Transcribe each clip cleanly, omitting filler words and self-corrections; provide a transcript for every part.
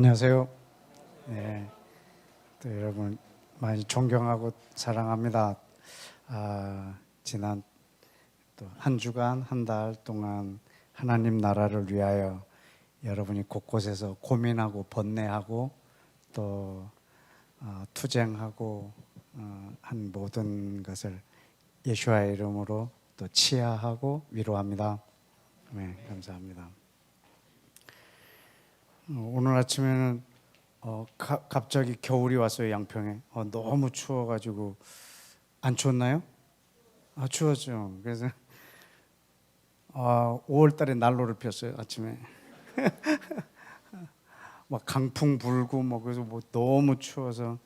안녕하세요. 네, 또 여러분 많이 존경하고 사랑합니다. 지난 또 한 주간, 한 달 동안 하나님 나라를 위하여 여러분이 곳곳에서 고민하고 번뇌하고 또 투쟁하고 한 모든 것을 예수와의 이름으로 또 치하하고 위로합니다. 네, 감사합니다. 오늘 아침에는 갑자기 겨울이 왔어요. 양평에. 너무 추워가지고. 안 추웠나요? 추웠죠. 그래서 5월 달에 난로를 폈어요. 아침에 막 강풍 불고 뭐 그래서 뭐 너무 추워서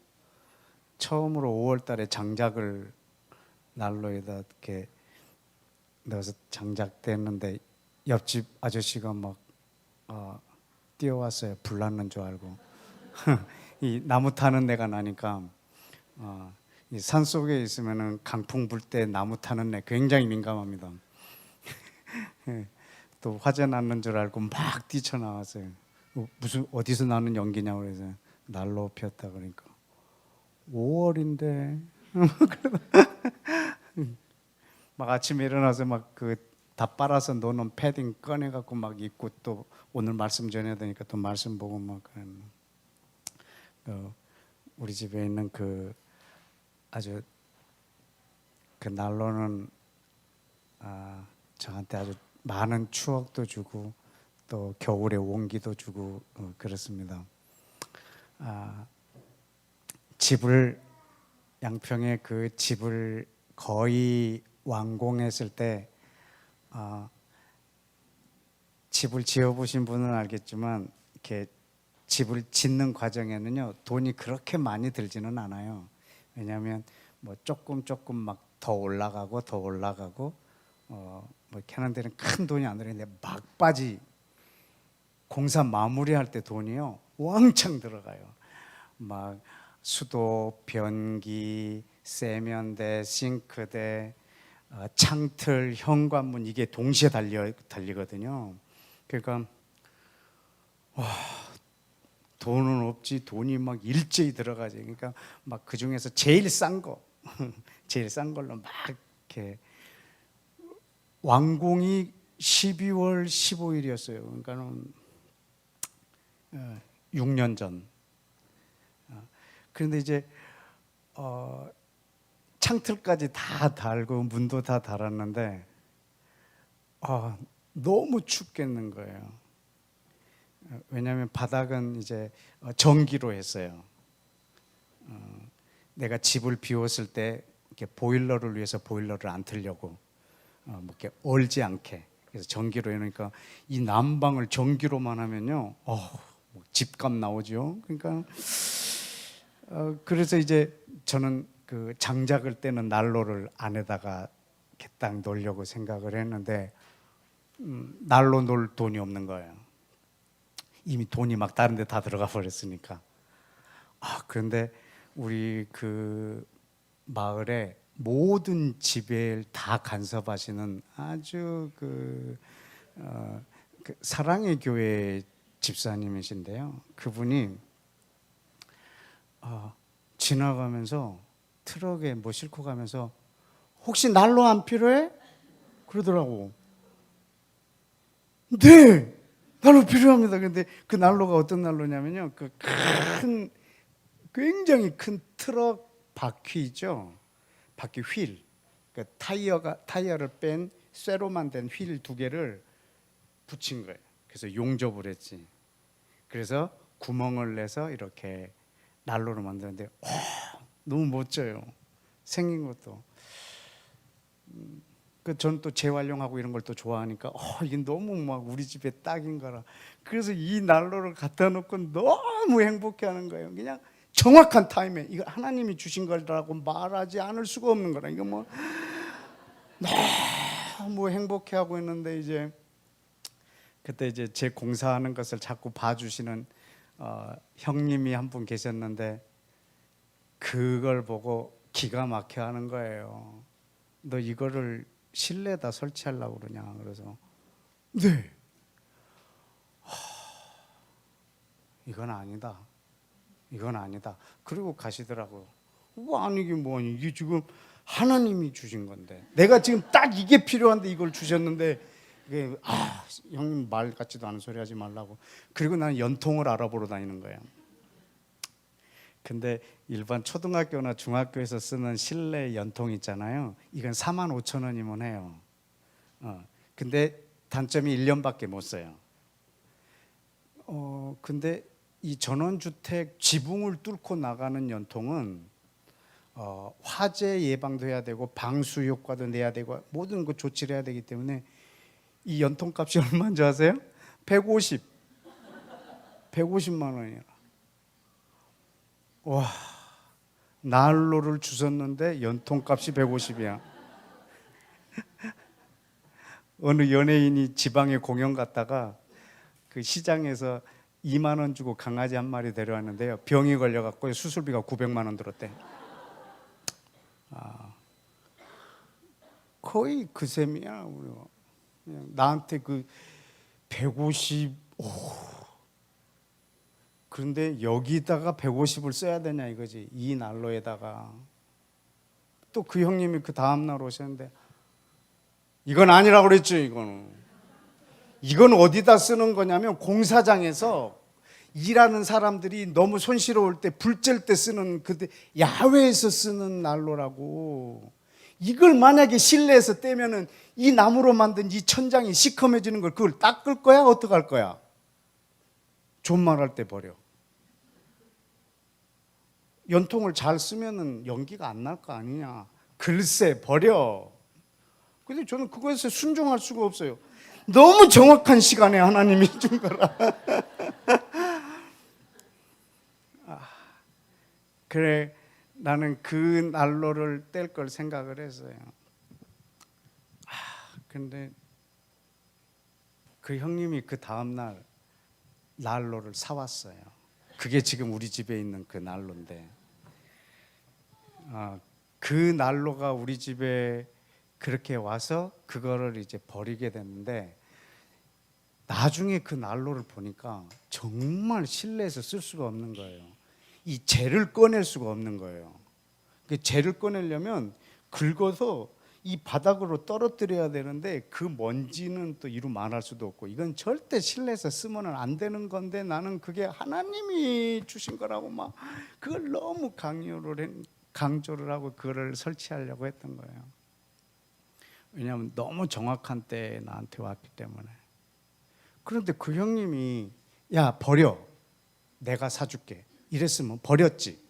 처음으로 5월 달에 장작을 난로에다 이렇게 넣어서 장작댔는데 옆집 아저씨가 막 뛰어왔어요. 불 났는 줄 알고. 이 나무 타는 데가 나니까 이 산속에 있으면은 강풍 불 때 나무 타는 데 굉장히 민감합니다. 또 화재 났는 줄 알고 막 뛰쳐나왔어요. 무슨 어디서 나는 연기냐고 그래서 난로 피웠다 그러니까 5월인데 막 아침에 일어나서 막 그 다 빨아서 놓는 패딩 꺼내 갖고 막 입고 또 오늘 말씀 전해야 되니까 또 말씀 보고 막 그런 우리 집에 있는 그 아주 그 난로는 저한테 아주 많은 추억도 주고 또 겨울에 온기도 주고 그렇습니다. 집을 양평에 그 집을 거의 완공했을 때 집을 지어보신 분은 알겠지만 이렇게 집을 짓는 과정에는요 돈이 그렇게 많이 들지는 않아요. 왜냐하면 뭐 조금 막 더 올라가고 뭐 이렇게 하는 데는 큰 돈이 안 들어있는데 막바지 공사 마무리할 때 돈이요 왕창 들어가요. 막 수도, 변기, 세면대, 싱크대, 창틀, 현관문 이게 동시에 달리거든요. 그러니까 돈은 없지 돈이 막 일제히 들어가지. 그러니까 막 그 중에서 제일 싼 거, 제일 싼 걸로 막 이렇게 완공이 12월 15일이었어요. 그러니까는 6년 전. 그런데 이제 창틀까지 다 달고 문도 다 달았는데 너무 춥겠는 거예요. 왜냐하면 바닥은 이제 전기로 했어요. 내가 집을 비웠을 때 이렇게 보일러를 위해서 보일러를 안 틀려고 뭐 이렇게 얼지 않게 그래서 전기로 해놓으니까 이 난방을 전기로만 하면요 뭐 집값 나오죠. 그러니까 그래서 이제 저는 그 장작을 떼는 난로를 안에다가 이렇게 딱 놓으려고 생각을 했는데 난로 놓을 돈이 없는 거예요. 이미 돈이 막 다른 데 다 들어가 버렸으니까. 그런데 우리 그 마을에 모든 집에 다 간섭하시는 아주 그 사랑의 교회 집사님이신데요. 그분이 지나가면서 트럭에 뭐 싣고 가면서 혹시 난로 안 필요해? 그러더라고. 네, 난로 필요합니다. 근데 그 난로가 어떤 난로냐면요. 그 큰, 굉장히 큰 트럭 바퀴 있죠. 바퀴 휠. 그 타이어를 뺀 쇠로만 된 휠 두 개를 붙인 거예요. 그래서 용접을 했지. 그래서 구멍을 내서 이렇게 난로를 만드는데 너무 멋져요. 생긴 것도. 전 또 재활용하고 이런 걸 또 좋아하니까 이게 너무 막 우리 집에 딱인 거라. 그래서 이 난로를 갖다 놓고 너무 행복해하는 거예요. 그냥 정확한 타임에 이거 하나님이 주신 거라고 말하지 않을 수가 없는 거라. 이거 뭐 너무 행복해하고 있는데 이제 그때 이제 제 공사하는 것을 자꾸 봐주시는 형님이 한 분 계셨는데 그걸 보고 기가 막혀 하는 거예요. 너 이거를 실내에다 설치하려고 그러냐. 그래서 네. 이건 아니다. 이건 아니다. 그리고 가시더라고요. 뭐 아니긴 뭐니, 이게 지금 하나님이 주신 건데, 내가 지금 딱 이게 필요한데 이걸 주셨는데, 이게 형님 말 같지도 않은 소리 하지 말라고. 그리고 나는 연통을 알아보러 다니는 거예요. 근데 일반 초등학교나 중학교에서 쓰는 실내 연통 있잖아요. 이건 45,000원이면 해요. 근데 단점이 1년밖에 못 써요. 근데 이 전원주택 지붕을 뚫고 나가는 연통은 화재 예방도 해야 되고 방수 효과도 내야 되고 모든 거 조치를 해야 되기 때문에 이 연통값이 얼마인 줄 아세요? 150만 원이라. 와, 난로를 주셨는데 연통값이 150이야. 어느 연예인이 지방에 공연 갔다가 그 시장에서 2만 원 주고 강아지 한 마리 데려왔는데요. 병이 걸려갖고 수술비가 900만 원 들었대. 거의 그 셈이야. 그냥 나한테 그 150. 그런데 여기다가 150을 써야 되냐 이거지. 이 난로에다가. 또 그 형님이 그 다음날 오셨는데, 이건 아니라고 그랬죠. 이건 어디다 쓰는 거냐면, 공사장에서 일하는 사람들이 너무 손시러울 때, 불 쬐을 때 쓰는, 그때 야외에서 쓰는 난로라고. 이걸 만약에 실내에서 떼면은 이 나무로 만든 이 천장이 시커매지는 걸, 그걸 닦을 거야? 어떡할 거야? 존말할 때 버려. 연통을 잘 쓰면은 연기가 안 날 거 아니냐. 글쎄, 버려. 근데 저는 그거에서 순종할 수가 없어요. 너무 정확한 시간에 하나님이 준 거라. 그래, 나는 그 난로를 뗄 걸 생각을 했어요. 근데 그 형님이 그 다음날 난로를 사왔어요. 그게 지금 우리 집에 있는 그 난로인데, 그 난로가 우리 집에 그렇게 와서 그거를 이제 버리게 됐는데, 나중에 그 난로를 보니까 정말 실내에서 쓸 수가 없는 거예요. 이 재를 꺼낼 수가 없는 거예요. 그 재를 꺼내려면 긁어서 이 바닥으로 떨어뜨려야 되는데, 그 먼지는 또 이루 말할 수도 없고, 이건 절대 실내에서 쓰면 안 되는 건데, 나는 그게 하나님이 주신 거라고 막 그걸 너무 강조를 하고 그거를 설치하려고 했던 거예요. 왜냐하면 너무 정확한 때에 나한테 왔기 때문에. 그런데 그 형님이, 야 버려, 내가 사줄게 이랬으면 버렸지.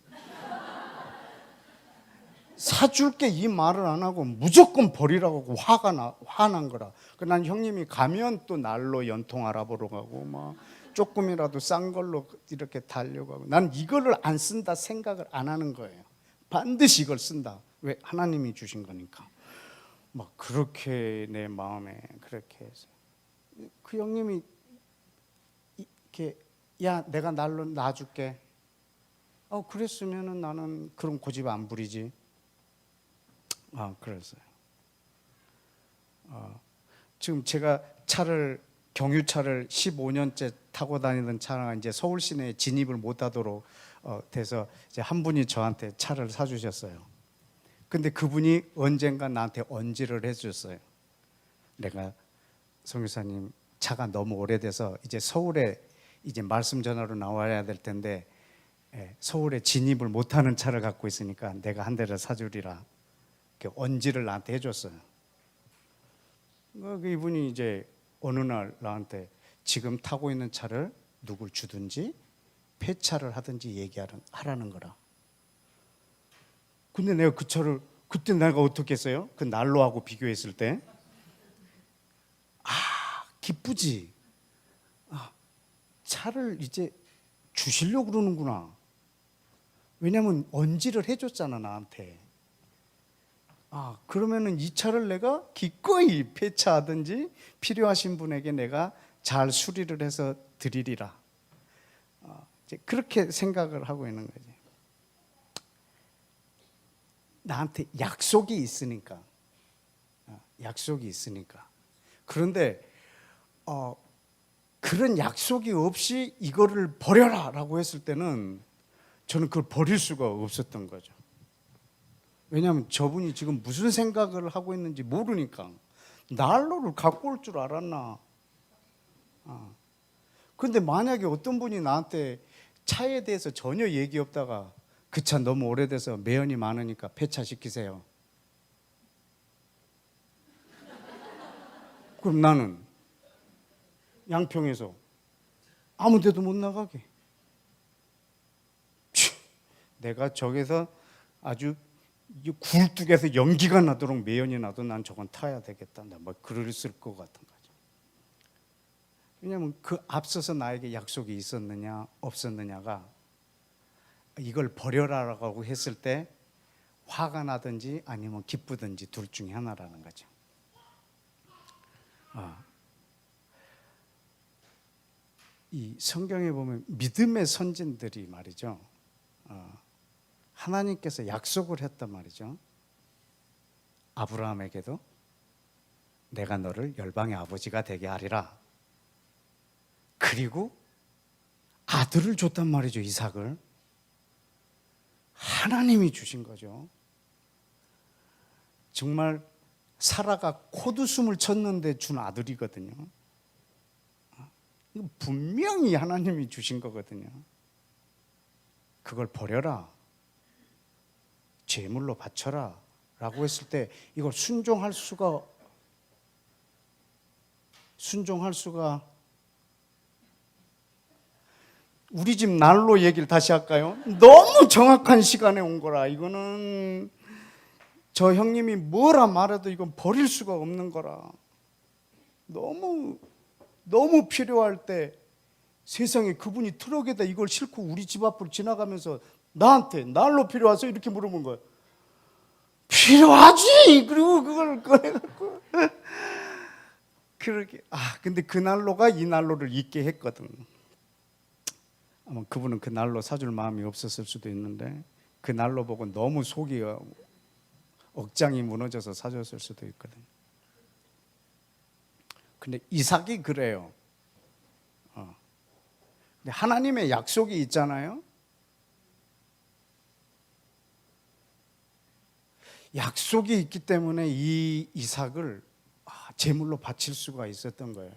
사줄게 이 말을 안 하고 무조건 버리라고 화난 거라. 난 형님이 가면 또 난로 연통 알아보러 가고 막 조금이라도 싼 걸로 이렇게 달려고 하고, 난 이거를 안 쓴다 생각을 안 하는 거예요. 반드시 이걸 쓴다. 왜? 하나님이 주신 거니까. 막 그렇게 내 마음에 그렇게 해서 그 형님이 이렇게, 야 내가 난로 놔줄게. 그랬으면은 나는 그런 고집 안 부리지. 그랬어요. 지금 제가 경유차를 15년째 타고 다니던 차가 이제 서울 시내에 진입을 못하도록 돼서 이제 한 분이 저한테 차를 사주셨어요. 근데 그분이 언젠가 나한테 언지를 해주셨어요. 내가 성교사님 차가 너무 오래돼서 이제 서울에 이제 말씀 전하러 나와야 될 텐데 서울에 진입을 못하는 차를 갖고 있으니까 내가 한 대를 사주리라. 언지를 나한테 해줬어요. 이분이 이제 어느 날 나한테 지금 타고 있는 차를 누굴 주든지 폐차를 하든지 얘기하라는 거라. 근데 내가 그 차를 그때 내가 어떻게 했어요? 그 난로하고 비교했을 때 기쁘지. 차를 이제 주시려고 그러는구나. 왜냐면 언지를 해줬잖아 나한테. 그러면은 이 차를 내가 기꺼이 폐차하든지 필요하신 분에게 내가 잘 수리를 해서 드리리라. 이제 그렇게 생각을 하고 있는 거지. 나한테 약속이 있으니까. 약속이 있으니까. 그런데 그런 약속이 없이 이거를 버려라라고 했을 때는 저는 그걸 버릴 수가 없었던 거죠. 왜냐하면 저분이 지금 무슨 생각을 하고 있는지 모르니까. 난로를 갖고 올 줄 알았나. 그런데 만약에 어떤 분이 나한테 차에 대해서 전혀 얘기 없다가 그 차 너무 오래돼서 매연이 많으니까 폐차시키세요. 그럼 나는 양평에서 아무 데도 못 나가게. 내가 저기서 아주 굴뚝에서 연기가 나도록 매연이 나도 난 저건 타야 되겠다. 뭐 그랬을 것 같은 거죠. 왜냐하면 그 앞서서 나에게 약속이 있었느냐 없었느냐가 이걸 버려라라고 했을 때 화가 나든지 아니면 기쁘든지 둘 중에 하나라는 거죠. 이 성경에 보면 믿음의 선진들이 말이죠. 하나님께서 약속을 했단 말이죠. 아브라함에게도 내가 너를 열방의 아버지가 되게 하리라. 그리고 아들을 줬단 말이죠. 이삭을. 하나님이 주신 거죠. 정말 사라가 코웃음을 쳤는데 준 아들이거든요. 이거 분명히 하나님이 주신 거거든요. 그걸 버려라, 제물로 바쳐라 라고 했을 때 이걸 순종할 수가 우리 집 난로 얘기를 다시 할까요? 너무 정확한 시간에 온 거라. 이거는 저 형님이 뭐라 말해도 이건 버릴 수가 없는 거라. 너무 필요할 때 세상에 그분이 트럭에다 이걸 싣고 우리 집 앞으로 지나가면서 나한테 난로 필요하세요? 이렇게 물어본 거예요. 필요하지. 그리고 그걸 꺼내갖고 그렇게. 근데 그 난로가 이 난로를 잊게 했거든. 아마 그분은 그 난로 사줄 마음이 없었을 수도 있는데 그 난로 보고 너무 속이 억장이 무너져서 사줬을 수도 있거든. 근데 이삭이 그래요. 근데 하나님의 약속이 있잖아요. 약속이 있기 때문에 이 이삭을 제물로 바칠 수가 있었던 거예요.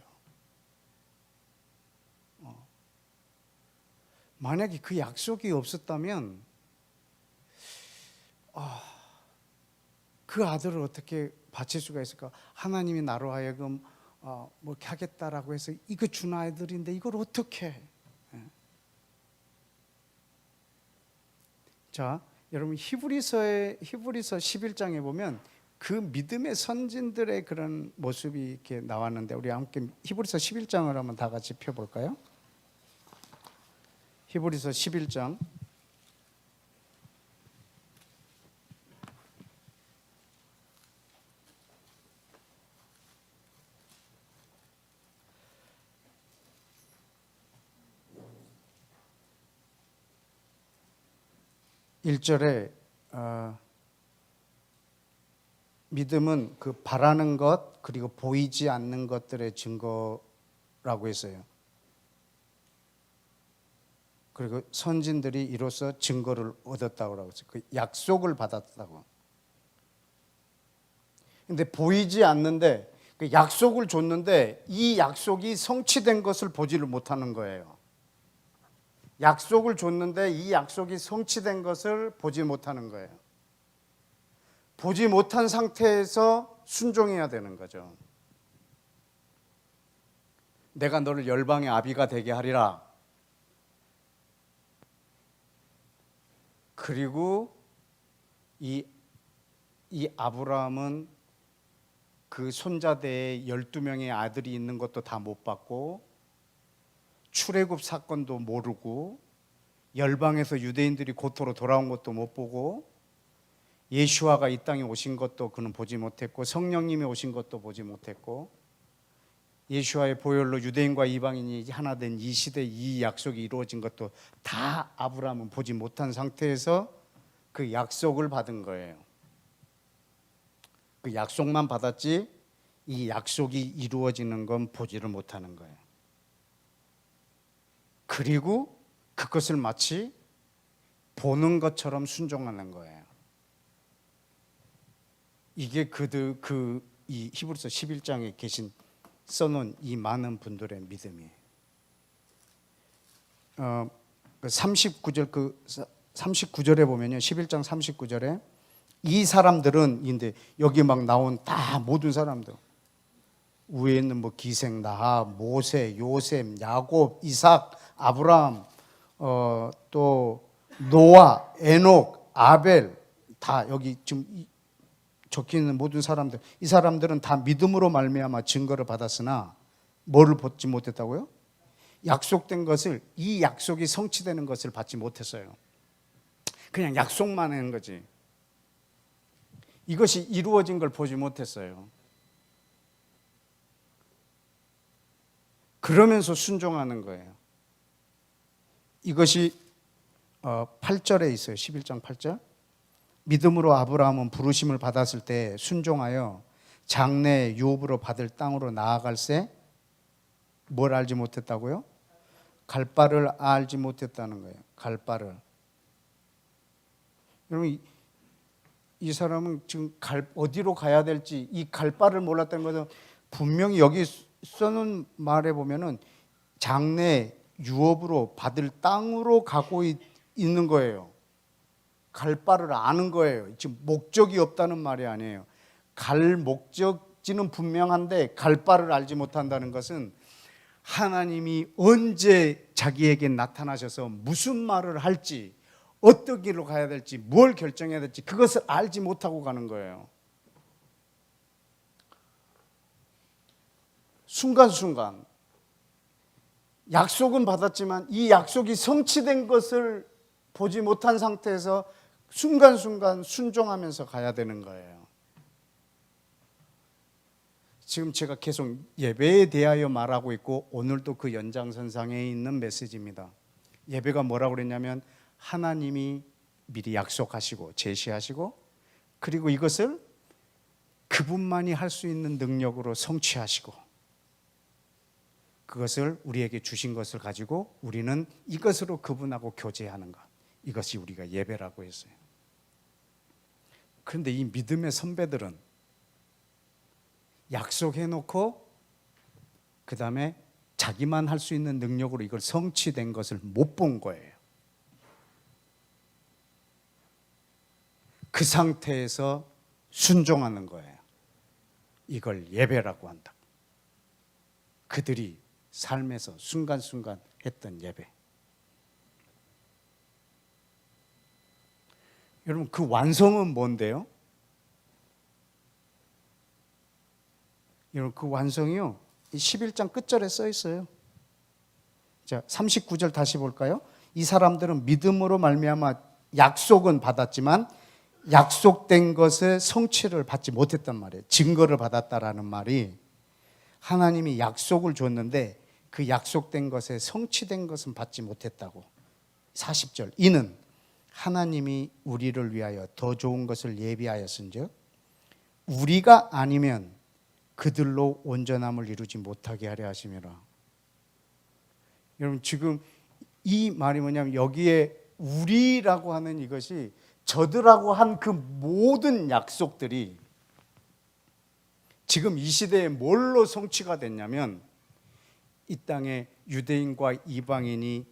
만약에 그 약속이 없었다면 그 아들을 어떻게 바칠 수가 있을까? 하나님이 나로 하여금 뭐 이렇게 하겠다라고 해서 이거 준 아이들인데 이걸 어떻게 해? 자, 여러분 히브리서 11장에 보면 그 믿음의 선진들의 그런 모습이 이렇게 나왔는데 우리 함께 히브리서 11장을 한번 다 같이 펴볼까요? 히브리서 11장 1절에 믿음은 그 바라는 것 그리고 보이지 않는 것들의 증거라고 했어요. 그리고 선진들이 이로써 증거를 얻었다고 했어요. 그 약속을 받았다고. 근데 보이지 않는데 그 약속을 줬는데 이 약속이 성취된 것을 보지를 못하는 거예요. 약속을 줬는데 이 약속이 성취된 것을 보지 못하는 거예요. 보지 못한 상태에서 순종해야 되는 거죠. 내가 너를 열방의 아비가 되게 하리라. 그리고 이 아브라함은 그 손자대에 12명의 아들이 있는 것도 다 못 봤고 출애굽 사건도 모르고 열방에서 유대인들이 고토로 돌아온 것도 못 보고 예수와가 이 땅에 오신 것도 그는 보지 못했고 성령님이 오신 것도 보지 못했고 예수와의 보혈로 유대인과 이방인이 하나 된 이 시대 이 약속이 이루어진 것도 다 아브라함은 보지 못한 상태에서 그 약속을 받은 거예요. 그 약속만 받았지 이 약속이 이루어지는 건 보지를 못하는 거예요. 그리고 그것을 마치 보는 것처럼 순종하는 거예요. 이게 이 히브리서 11장에 계신 써놓은 이 많은 분들의 믿음이에요. 39절에 보면요, 11장 39절에 이 사람들은, 인데 여기 막 나온 다 모든 사람들, 위에 있는 뭐 기생, 나하, 모세, 요셉, 야곱, 이삭, 아브라함, 또 노아, 에녹, 아벨, 다 여기 지금 적혀 있는 모든 사람들, 이 사람들은 다 믿음으로 말미암아 증거를 받았으나 뭐를 받지 못했다고요? 약속된 것을, 이 약속이 성취되는 것을 받지 못했어요. 그냥 약속만 하는 거지. 이것이 이루어진 걸 보지 못했어요. 그러면서 순종하는 거예요. 이것이 8절에 있어요. 11장 8절. 믿음으로 아브라함은 부르심을 받았을 때 순종하여 장래 유업으로 받을 땅으로 나아갈새 뭘 알지 못했다고요? 갈 바를 알지 못했다는 거예요. 갈 바를. 여러분, 이 사람은 지금 어디로 가야 될지 이 갈 바를 몰랐다는 것은 분명히 여기 써놓은 말에 보면은 장래 유업으로 받을 땅으로 가고 있는 거예요. 갈 바를 아는 거예요. 지금 목적이 없다는 말이 아니에요. 갈 목적지는 분명한데 갈 바를 알지 못한다는 것은 하나님이 언제 자기에게 나타나셔서 무슨 말을 할지, 어떤 길로 가야 될지, 뭘 결정해야 될지 그것을 알지 못하고 가는 거예요. 순간순간 약속은 받았지만 이 약속이 성취된 것을 보지 못한 상태에서 순간순간 순종하면서 가야 되는 거예요. 지금 제가 계속 예배에 대하여 말하고 있고 오늘도 그 연장선상에 있는 메시지입니다. 예배가 뭐라고 그랬냐면 하나님이 미리 약속하시고 제시하시고 그리고 이것을 그분만이 할 수 있는 능력으로 성취하시고 그것을 우리에게 주신 것을 가지고 우리는 이것으로 그분하고 교제하는 것, 이것이 우리가 예배라고 했어요. 그런데 이 믿음의 선배들은 약속해놓고 그 다음에 자기만 할 수 있는 능력으로 이걸 성취된 것을 못 본 거예요. 그 상태에서 순종하는 거예요. 이걸 예배라고 한다. 그들이 삶에서 순간순간 했던 예배. 여러분, 그 완성은 뭔데요? 여러분, 그 완성이요, 11장 끝절에 써 있어요. 자, 39절 다시 볼까요? 이 사람들은 믿음으로 말미암아 약속은 받았지만 약속된 것의 성취를 받지 못했단 말이에요. 증거를 받았다라는 말이 하나님이 약속을 줬는데 그 약속된 것에 성취된 것은 받지 못했다고. 40절, 이는 하나님이 우리를 위하여 더 좋은 것을 예비하였은즉 우리가 아니면 그들로 온전함을 이루지 못하게 하려 하심이라. 여러분, 지금 이 말이 뭐냐면 여기에 우리라고 하는 이것이 저들하고 한 그 모든 약속들이 지금 이 시대에 뭘로 성취가 됐냐면 이 땅에 유대인과 이방인이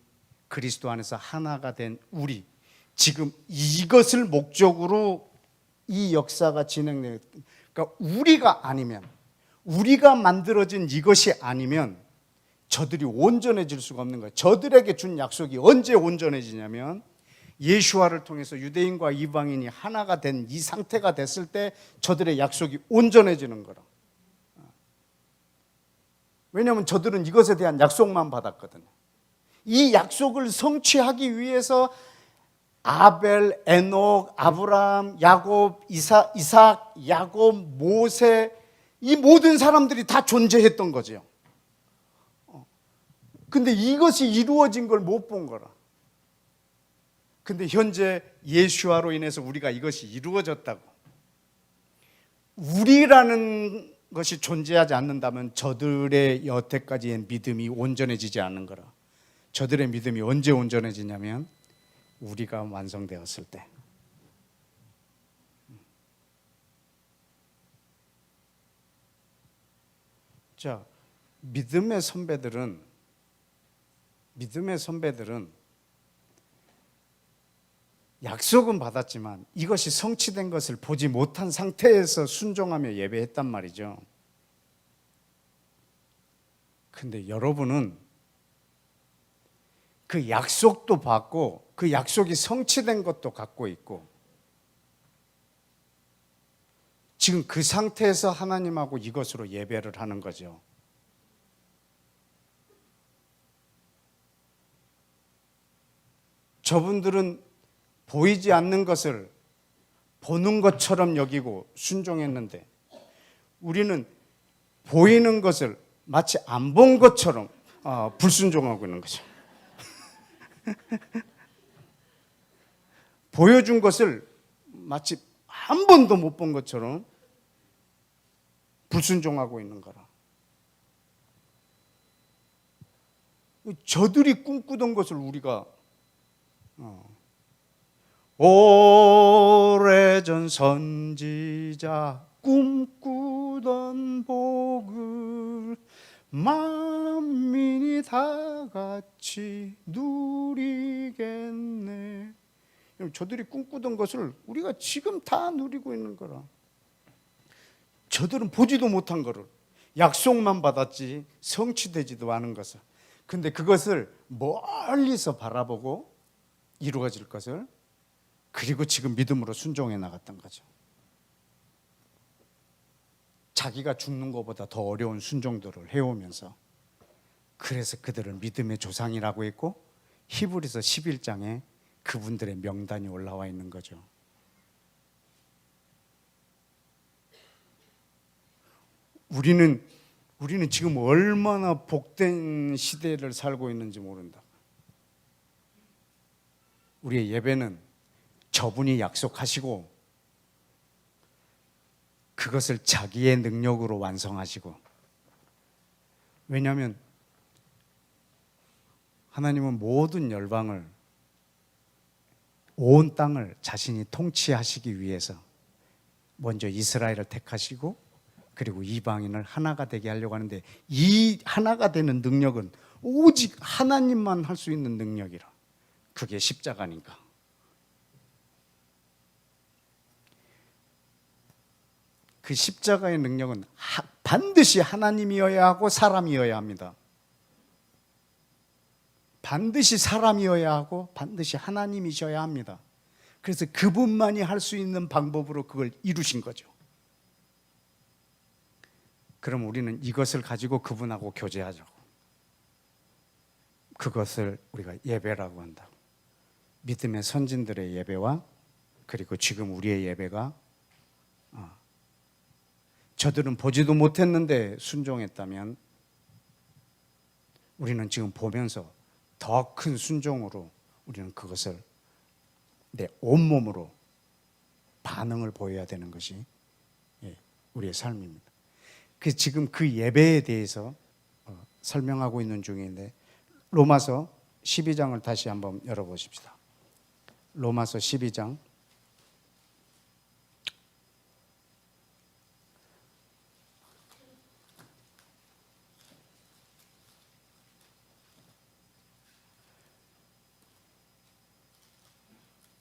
그리스도 안에서 하나가 된 우리, 지금 이것을 목적으로 이 역사가 진행돼요. 그러니까 우리가 아니면, 우리가 만들어진 이것이 아니면 저들이 온전해질 수가 없는 거예요. 저들에게 준 약속이 언제 온전해지냐면 예수와를 통해서 유대인과 이방인이 하나가 된 이 상태가 됐을 때 저들의 약속이 온전해지는 거라. 왜냐하면 저들은 이것에 대한 약속만 받았거든요. 이 약속을 성취하기 위해서 아벨, 에녹, 아브라함, 야곱, 이삭, 야곱, 모세, 이 모든 사람들이 다 존재했던 거죠. 근데 이것이 이루어진 걸 못 본 거라. 근데 현재 예수와로 인해서 우리가 이것이 이루어졌다고. 우리라는 것이 존재하지 않는다면 저들의 여태까지의 믿음이 온전해지지 않는 거라. 저들의 믿음이 언제 온전해지냐면 우리가 완성되었을 때. 자, 믿음의 선배들은 약속은 받았지만 이것이 성취된 것을 보지 못한 상태에서 순종하며 예배했단 말이죠. 근데 여러분은 그 약속도 받고 그 약속이 성취된 것도 갖고 있고 지금 그 상태에서 하나님하고 이것으로 예배를 하는 거죠. 저분들은 보이지 않는 것을 보는 것처럼 여기고 순종했는데 우리는 보이는 것을 마치 안 본 것처럼 불순종하고 있는 거죠. 보여준 것을 마치 한 번도 못 본 것처럼 불순종하고 있는 거라. 저들이 꿈꾸던 것을 우리가 오래전 선지자 꿈꾸던 복을 만민이 다 같이 누리겠네. 저들이 꿈꾸던 것을 우리가 지금 다 누리고 있는 거라. 저들은 보지도 못한 거를 약속만 받았지 성취되지도 않은 것을. 근데 그것을 멀리서 바라보고 이루어질 것을 그리고 지금 믿음으로 순종해 나갔던 거죠. 자기가 죽는 것보다 더 어려운 순종들을 해오면서 그래서 그들을 믿음의 조상이라고 했고 히브리서 11장에 그분들의 명단이 올라와 있는 거죠. 우리는 지금 얼마나 복된 시대를 살고 있는지 모른다. 우리의 예배는 저분이 약속하시고 그것을 자기의 능력으로 완성하시고, 왜냐하면 하나님은 모든 열방을, 온 땅을 자신이 통치하시기 위해서 먼저 이스라엘을 택하시고 그리고 이방인을 하나가 되게 하려고 하는데, 이 하나가 되는 능력은 오직 하나님만 할 수 있는 능력이라. 그게 십자가니까. 그 십자가의 능력은 반드시 하나님이어야 하고 사람이어야 합니다. 반드시 사람이어야 하고 반드시 하나님이셔야 합니다. 그래서 그분만이 할 수 있는 방법으로 그걸 이루신 거죠. 그럼 우리는 이것을 가지고 그분하고 교제하자고. 그것을 우리가 예배라고 한다. 믿음의 선진들의 예배와 그리고 지금 우리의 예배가, 저들은 보지도 못했는데 순종했다면 우리는 지금 보면서 더 큰 순종으로 우리는 그것을 내 온몸으로 반응을 보여야 되는 것이 우리의 삶입니다. 지금 그 예배에 대해서 설명하고 있는 중인데, 로마서 12장을 다시 한번 열어보십시다. 로마서 12장.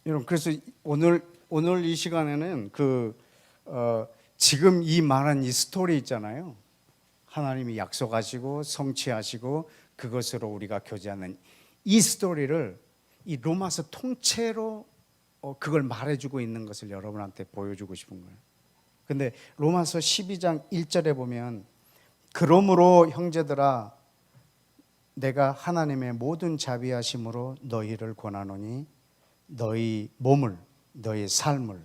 여러분, 그래서 오늘 이 시간에는 지금 이 말한 이 스토리 있잖아요. 하나님이 약속하시고 성취하시고 그것으로 우리가 교제하는 이 스토리를 이 로마서 통째로 그걸 말해주고 있는 것을 여러분한테 보여주고 싶은 거예요. 근데 로마서 12장 1절에 보면, 그러므로 형제들아 내가 하나님의 모든 자비하심으로 너희를 권하노니 너희 몸을, 너희 삶을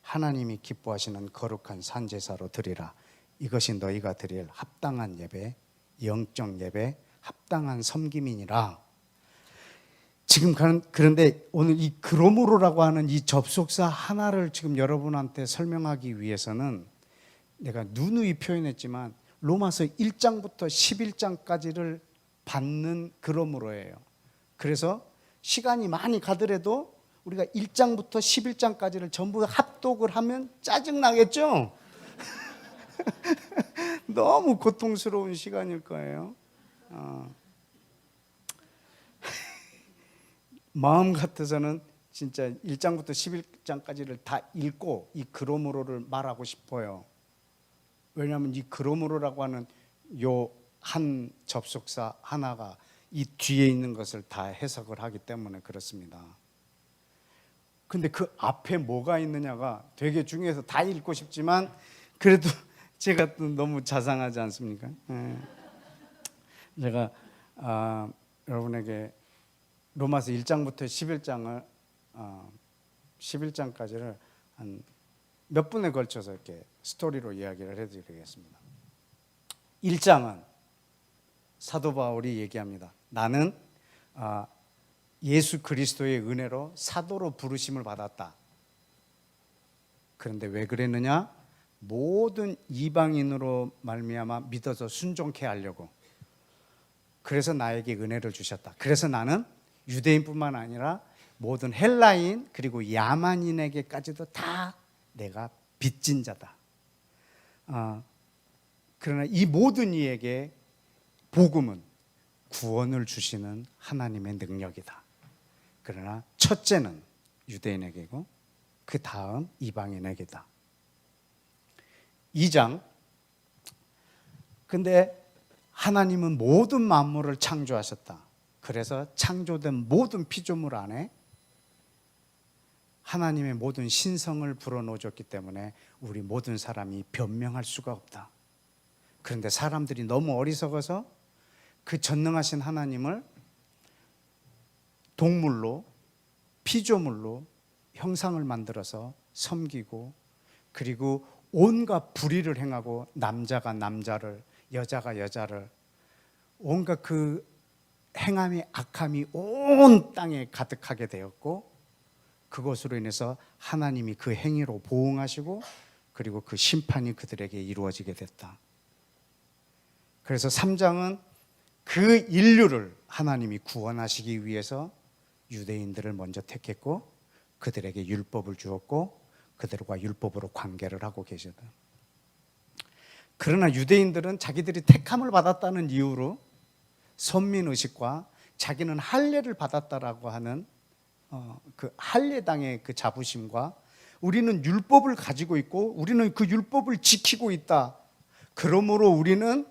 하나님이 기뻐하시는 거룩한 산제사로 드리라. 이것이 너희가 드릴 합당한 예배, 영적 예배, 합당한 섬김이니라. 지금 그런데 오늘 이 그러므로라고 하는 이 접속사 하나를 지금 여러분한테 설명하기 위해서는 내가 누누이 표현했지만 로마서 1장부터 11장까지를 받는 그러므로예요. 그래서 시간이 많이 가더라도 우리가 1장부터 11장까지를 전부 합독을 하면 짜증나겠죠? 너무 고통스러운 시간일 거예요. 마음 같아서는 진짜 1장부터 11장까지를 다 읽고 이 그러므로를 말하고 싶어요. 왜냐하면 이 그러므로라고 하는 요 한 접속사 하나가 이 뒤에 있는 것을 다 해석을 하기 때문에 그렇습니다. 근데 그 앞에 뭐가 있느냐가 되게 중요해서 다 읽고 싶지만 그래도 제가 또 너무 자상하지 않습니까? 제가 여러분에게 로마서 1장부터 11장을 11장까지를 한 몇 분에 걸쳐서 이렇게 스토리로 이야기를 해드리겠습니다. 1장은 사도 바울이 얘기합니다. 나는 예수 그리스도의 은혜로 사도로 부르심을 받았다. 그런데 왜 그랬느냐? 모든 이방인으로 말미암아 믿어서 순종케 하려고. 그래서 나에게 은혜를 주셨다. 그래서 나는 유대인뿐만 아니라 모든 헬라인 그리고 야만인에게까지도 다 내가 빚진 자다. 그러나 이 모든 이에게 복음은 구원을 주시는 하나님의 능력이다. 그러나 첫째는 유대인에게고 그 다음 이방인에게다. 2장. 근데 하나님은 모든 만물을 창조하셨다. 그래서 창조된 모든 피조물 안에 하나님의 모든 신성을 불어넣어줬기 때문에 우리 모든 사람이 변명할 수가 없다. 그런데 사람들이 너무 어리석어서 그 전능하신 하나님을 동물로, 피조물로 형상을 만들어서 섬기고, 그리고 온갖 불의를 행하고 남자가 남자를, 여자가 여자를, 온갖 그 행함이 악함이 온 땅에 가득하게 되었고, 그것으로 인해서 하나님이 그 행위로 보응하시고 그리고 그 심판이 그들에게 이루어지게 됐다. 그래서 3장은 그 인류를 하나님이 구원하시기 위해서 유대인들을 먼저 택했고 그들에게 율법을 주었고 그들과 율법으로 관계를 하고 계시다. 그러나 유대인들은 자기들이 택함을 받았다는 이유로 선민의식과 자기는 할례를 받았다라고 하는 그 할례당의 그 자부심과 우리는 율법을 가지고 있고 우리는 그 율법을 지키고 있다. 그러므로 우리는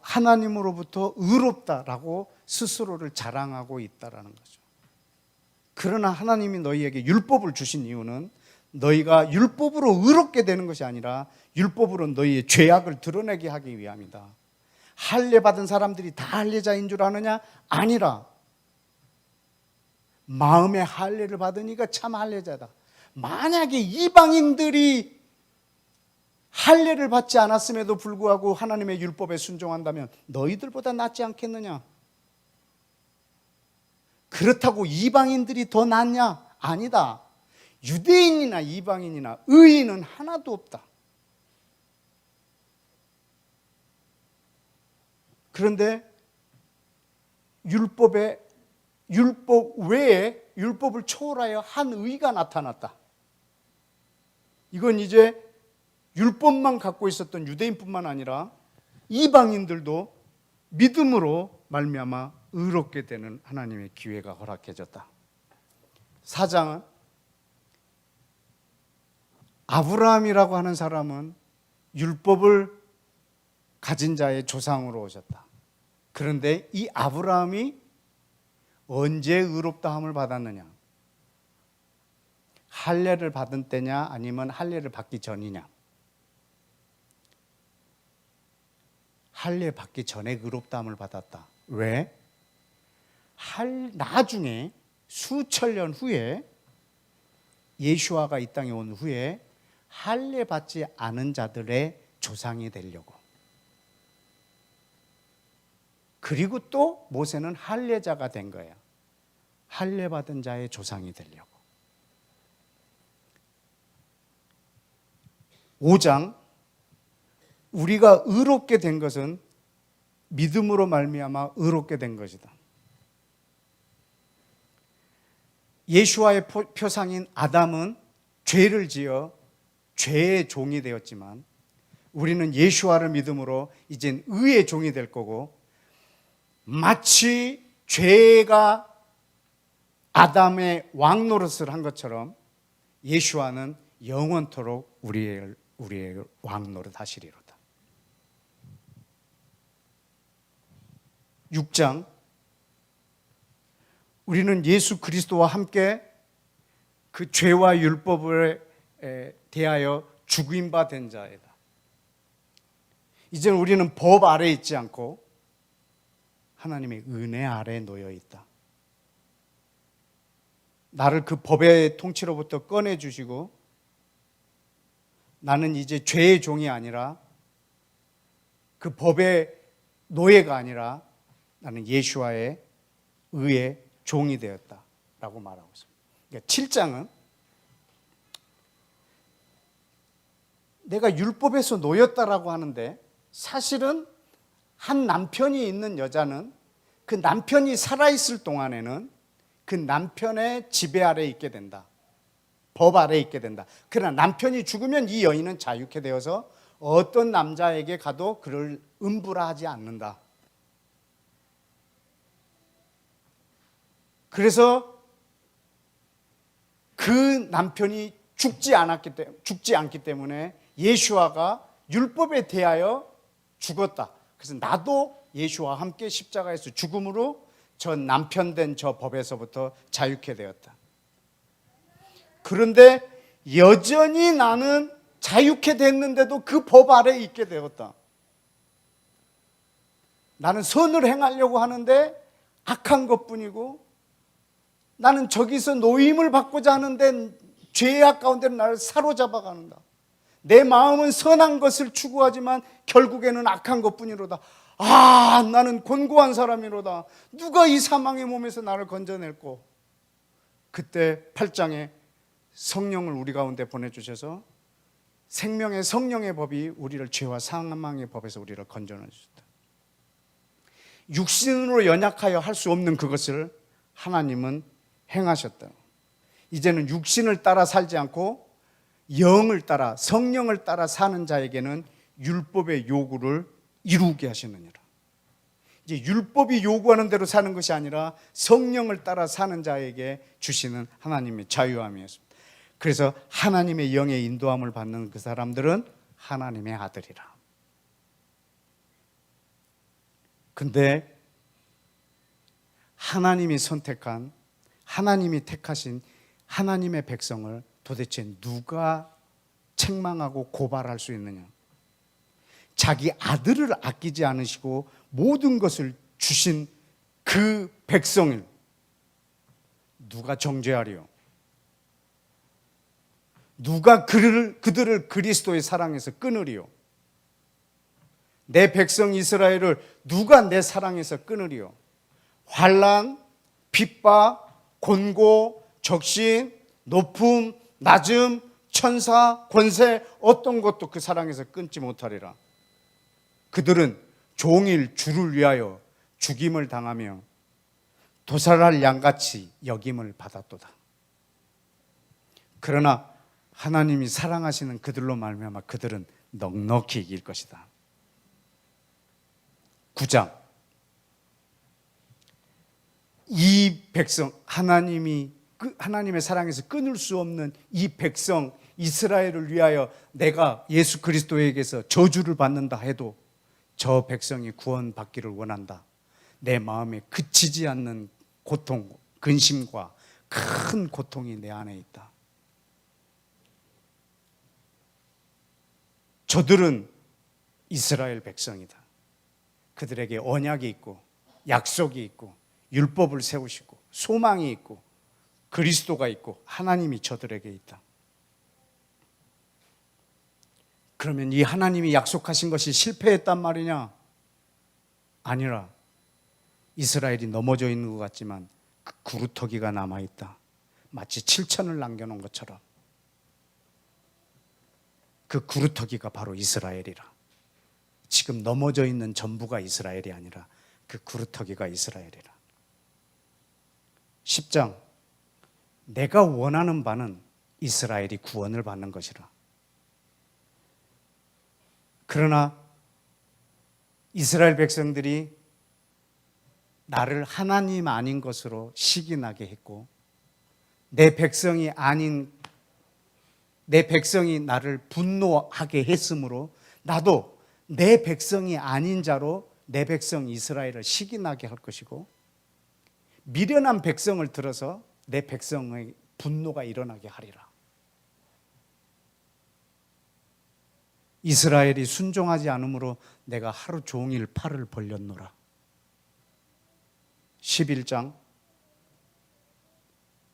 하나님으로부터 의롭다라고 스스로를 자랑하고 있다라는 거죠. 그러나 하나님이 너희에게 율법을 주신 이유는 너희가 율법으로 의롭게 되는 것이 아니라 율법으로 너희의 죄악을 드러내게 하기 위함이다. 할례 받은 사람들이 다 할례자인 줄 아느냐? 아니라 마음에 할례를 받으니까 참 할례자다. 만약에 이방인들이 할례를 받지 않았음에도 불구하고 하나님의 율법에 순종한다면 너희들보다 낫지 않겠느냐? 그렇다고 이방인들이 더 낫냐? 아니다. 유대인이나 이방인이나 의인은 하나도 없다. 그런데 율법 외에 율법을 초월하여 한 의가 나타났다. 이건 이제 율법만 갖고 있었던 유대인뿐만 아니라 이방인들도 믿음으로 말미암아 의롭게 되는 하나님의 기회가 허락해졌다. 4장은 아브라함이라고 하는 사람은 율법을 가진 자의 조상으로 오셨다. 그런데 이 아브라함이 언제 의롭다함을 받았느냐? 할례를 받은 때냐 아니면 할례를 받기 전이냐? 할례 받기 전에 의롭다함을 받았다. 왜? 나중에 수천 년 후에 예수아가 이 땅에 온 후에 할례 받지 않은 자들의 조상이 되려고. 그리고 또 모세는 할례자가 된 거예요. 할례 받은 자의 조상이 되려고. 5장, 우리가 의롭게 된 것은 믿음으로 말미암아 의롭게 된 것이다. 예수와의 표상인 아담은 죄를 지어 죄의 종이 되었지만 우리는 예수와를 믿음으로 이젠 의의 종이 될 거고, 마치 죄가 아담의 왕 노릇을 한 것처럼 예수와는 영원토록 우리의 왕 노릇 하시리로다. 6장, 우리는 예수 그리스도와 함께 그 죄와 율법에 대하여 죽임 바 된 자이다. 이제는 우리는 법 아래에 있지 않고 하나님의 은혜 아래에 놓여 있다. 나를 그 법의 통치로부터 꺼내주시고 나는 이제 죄의 종이 아니라, 그 법의 노예가 아니라 나는 예수와의 의의 종이 되었다라고 말하고 있습니다. 그러니까 7장은 내가 율법에서 놓였다라고 하는데, 사실은 한 남편이 있는 여자는 그 남편이 살아있을 동안에는 그 남편의 지배 아래에 있게 된다. 법 아래에 있게 된다. 그러나 남편이 죽으면 이 여인은 자유케 되어서 어떤 남자에게 가도 그를 음부라 하지 않는다. 그래서 그 남편이 죽지 않기 때문에 예수와가 율법에 대하여 죽었다. 그래서 나도 예수와 함께 십자가에서 죽음으로 저 남편된 저 법에서부터 자유케 되었다. 그런데 여전히 나는 자유케 됐는데도 그 법 아래에 있게 되었다. 나는 선을 행하려고 하는데 악한 것뿐이고, 나는 저기서 노임을 받고자 하는데 죄악 가운데로 나를 사로잡아 가는다. 내 마음은 선한 것을 추구하지만 결국에는 악한 것뿐이로다. 아, 나는 곤고한 사람이로다. 누가 이 사망의 몸에서 나를 건져낼꼬. 그때 8장에 성령을 우리 가운데 보내주셔서 생명의 성령의 법이 우리를 죄와 사망의 법에서 우리를 건져내 주셨다. 육신으로 연약하여 할 수 없는 그것을 하나님은 행하셨다. 이제는 육신을 따라 살지 않고 영을 따라, 성령을 따라 사는 자에게는 율법의 요구를 이루게 하시느니라. 이제 율법이 요구하는 대로 사는 것이 아니라 성령을 따라 사는 자에게 주시는 하나님의 자유함이었습니다. 그래서 하나님의 영의 인도함을 받는 그 사람들은 하나님의 아들이라. 근데 하나님이 선택한, 하나님이 택하신 하나님의 백성을 도대체 누가 책망하고 고발할 수 있느냐? 자기 아들을 아끼지 않으시고 모든 것을 주신 그 백성을 누가 정죄하리요? 누가 그들을 그리스도의 사랑에서 끊으리요? 내 백성 이스라엘을 누가 내 사랑에서 끊으리요? 환난, 핍박, 곤고, 적신, 높음, 낮음, 천사, 권세, 어떤 것도 그 사랑에서 끊지 못하리라. 그들은 종일 주를 위하여 죽임을 당하며 도살할 양같이 여김을 받았도다. 그러나 하나님이 사랑하시는 그들로 말미암아 그들은 넉넉히 이길 것이다. 9장, 이 백성, 하나님의 사랑에서 끊을 수 없는 이 백성 이스라엘을 위하여 내가 예수 그리스도에게서 저주를 받는다 해도 저 백성이 구원받기를 원한다. 내 마음에 그치지 않는 고통, 근심과 큰 고통이 내 안에 있다. 저들은 이스라엘 백성이다. 그들에게 언약이 있고 약속이 있고 율법을 세우시고 소망이 있고 그리스도가 있고 하나님이 저들에게 있다. 그러면 이 하나님이 약속하신 것이 실패했단 말이냐? 아니라 이스라엘이 넘어져 있는 것 같지만 그 구루터기가 남아있다. 마치 7천을 남겨놓은 것처럼 그 구루터기가 바로 이스라엘이라. 지금 넘어져 있는 전부가 이스라엘이 아니라 그 구루터기가 이스라엘이라. 10장, 내가 원하는 바는 이스라엘이 구원을 받는 것이라. 그러나 이스라엘 백성들이 나를 하나님 아닌 것으로 시기나게 했고, 내 백성이 나를 분노하게 했으므로 나도 내 백성이 아닌 자로 내 백성 이스라엘을 시기나게 할 것이고, 미련한 백성을 들어서 내 백성의 분노가 일어나게 하리라. 이스라엘이 순종하지 않으므로 내가 하루 종일 팔을 벌렸노라. 11장.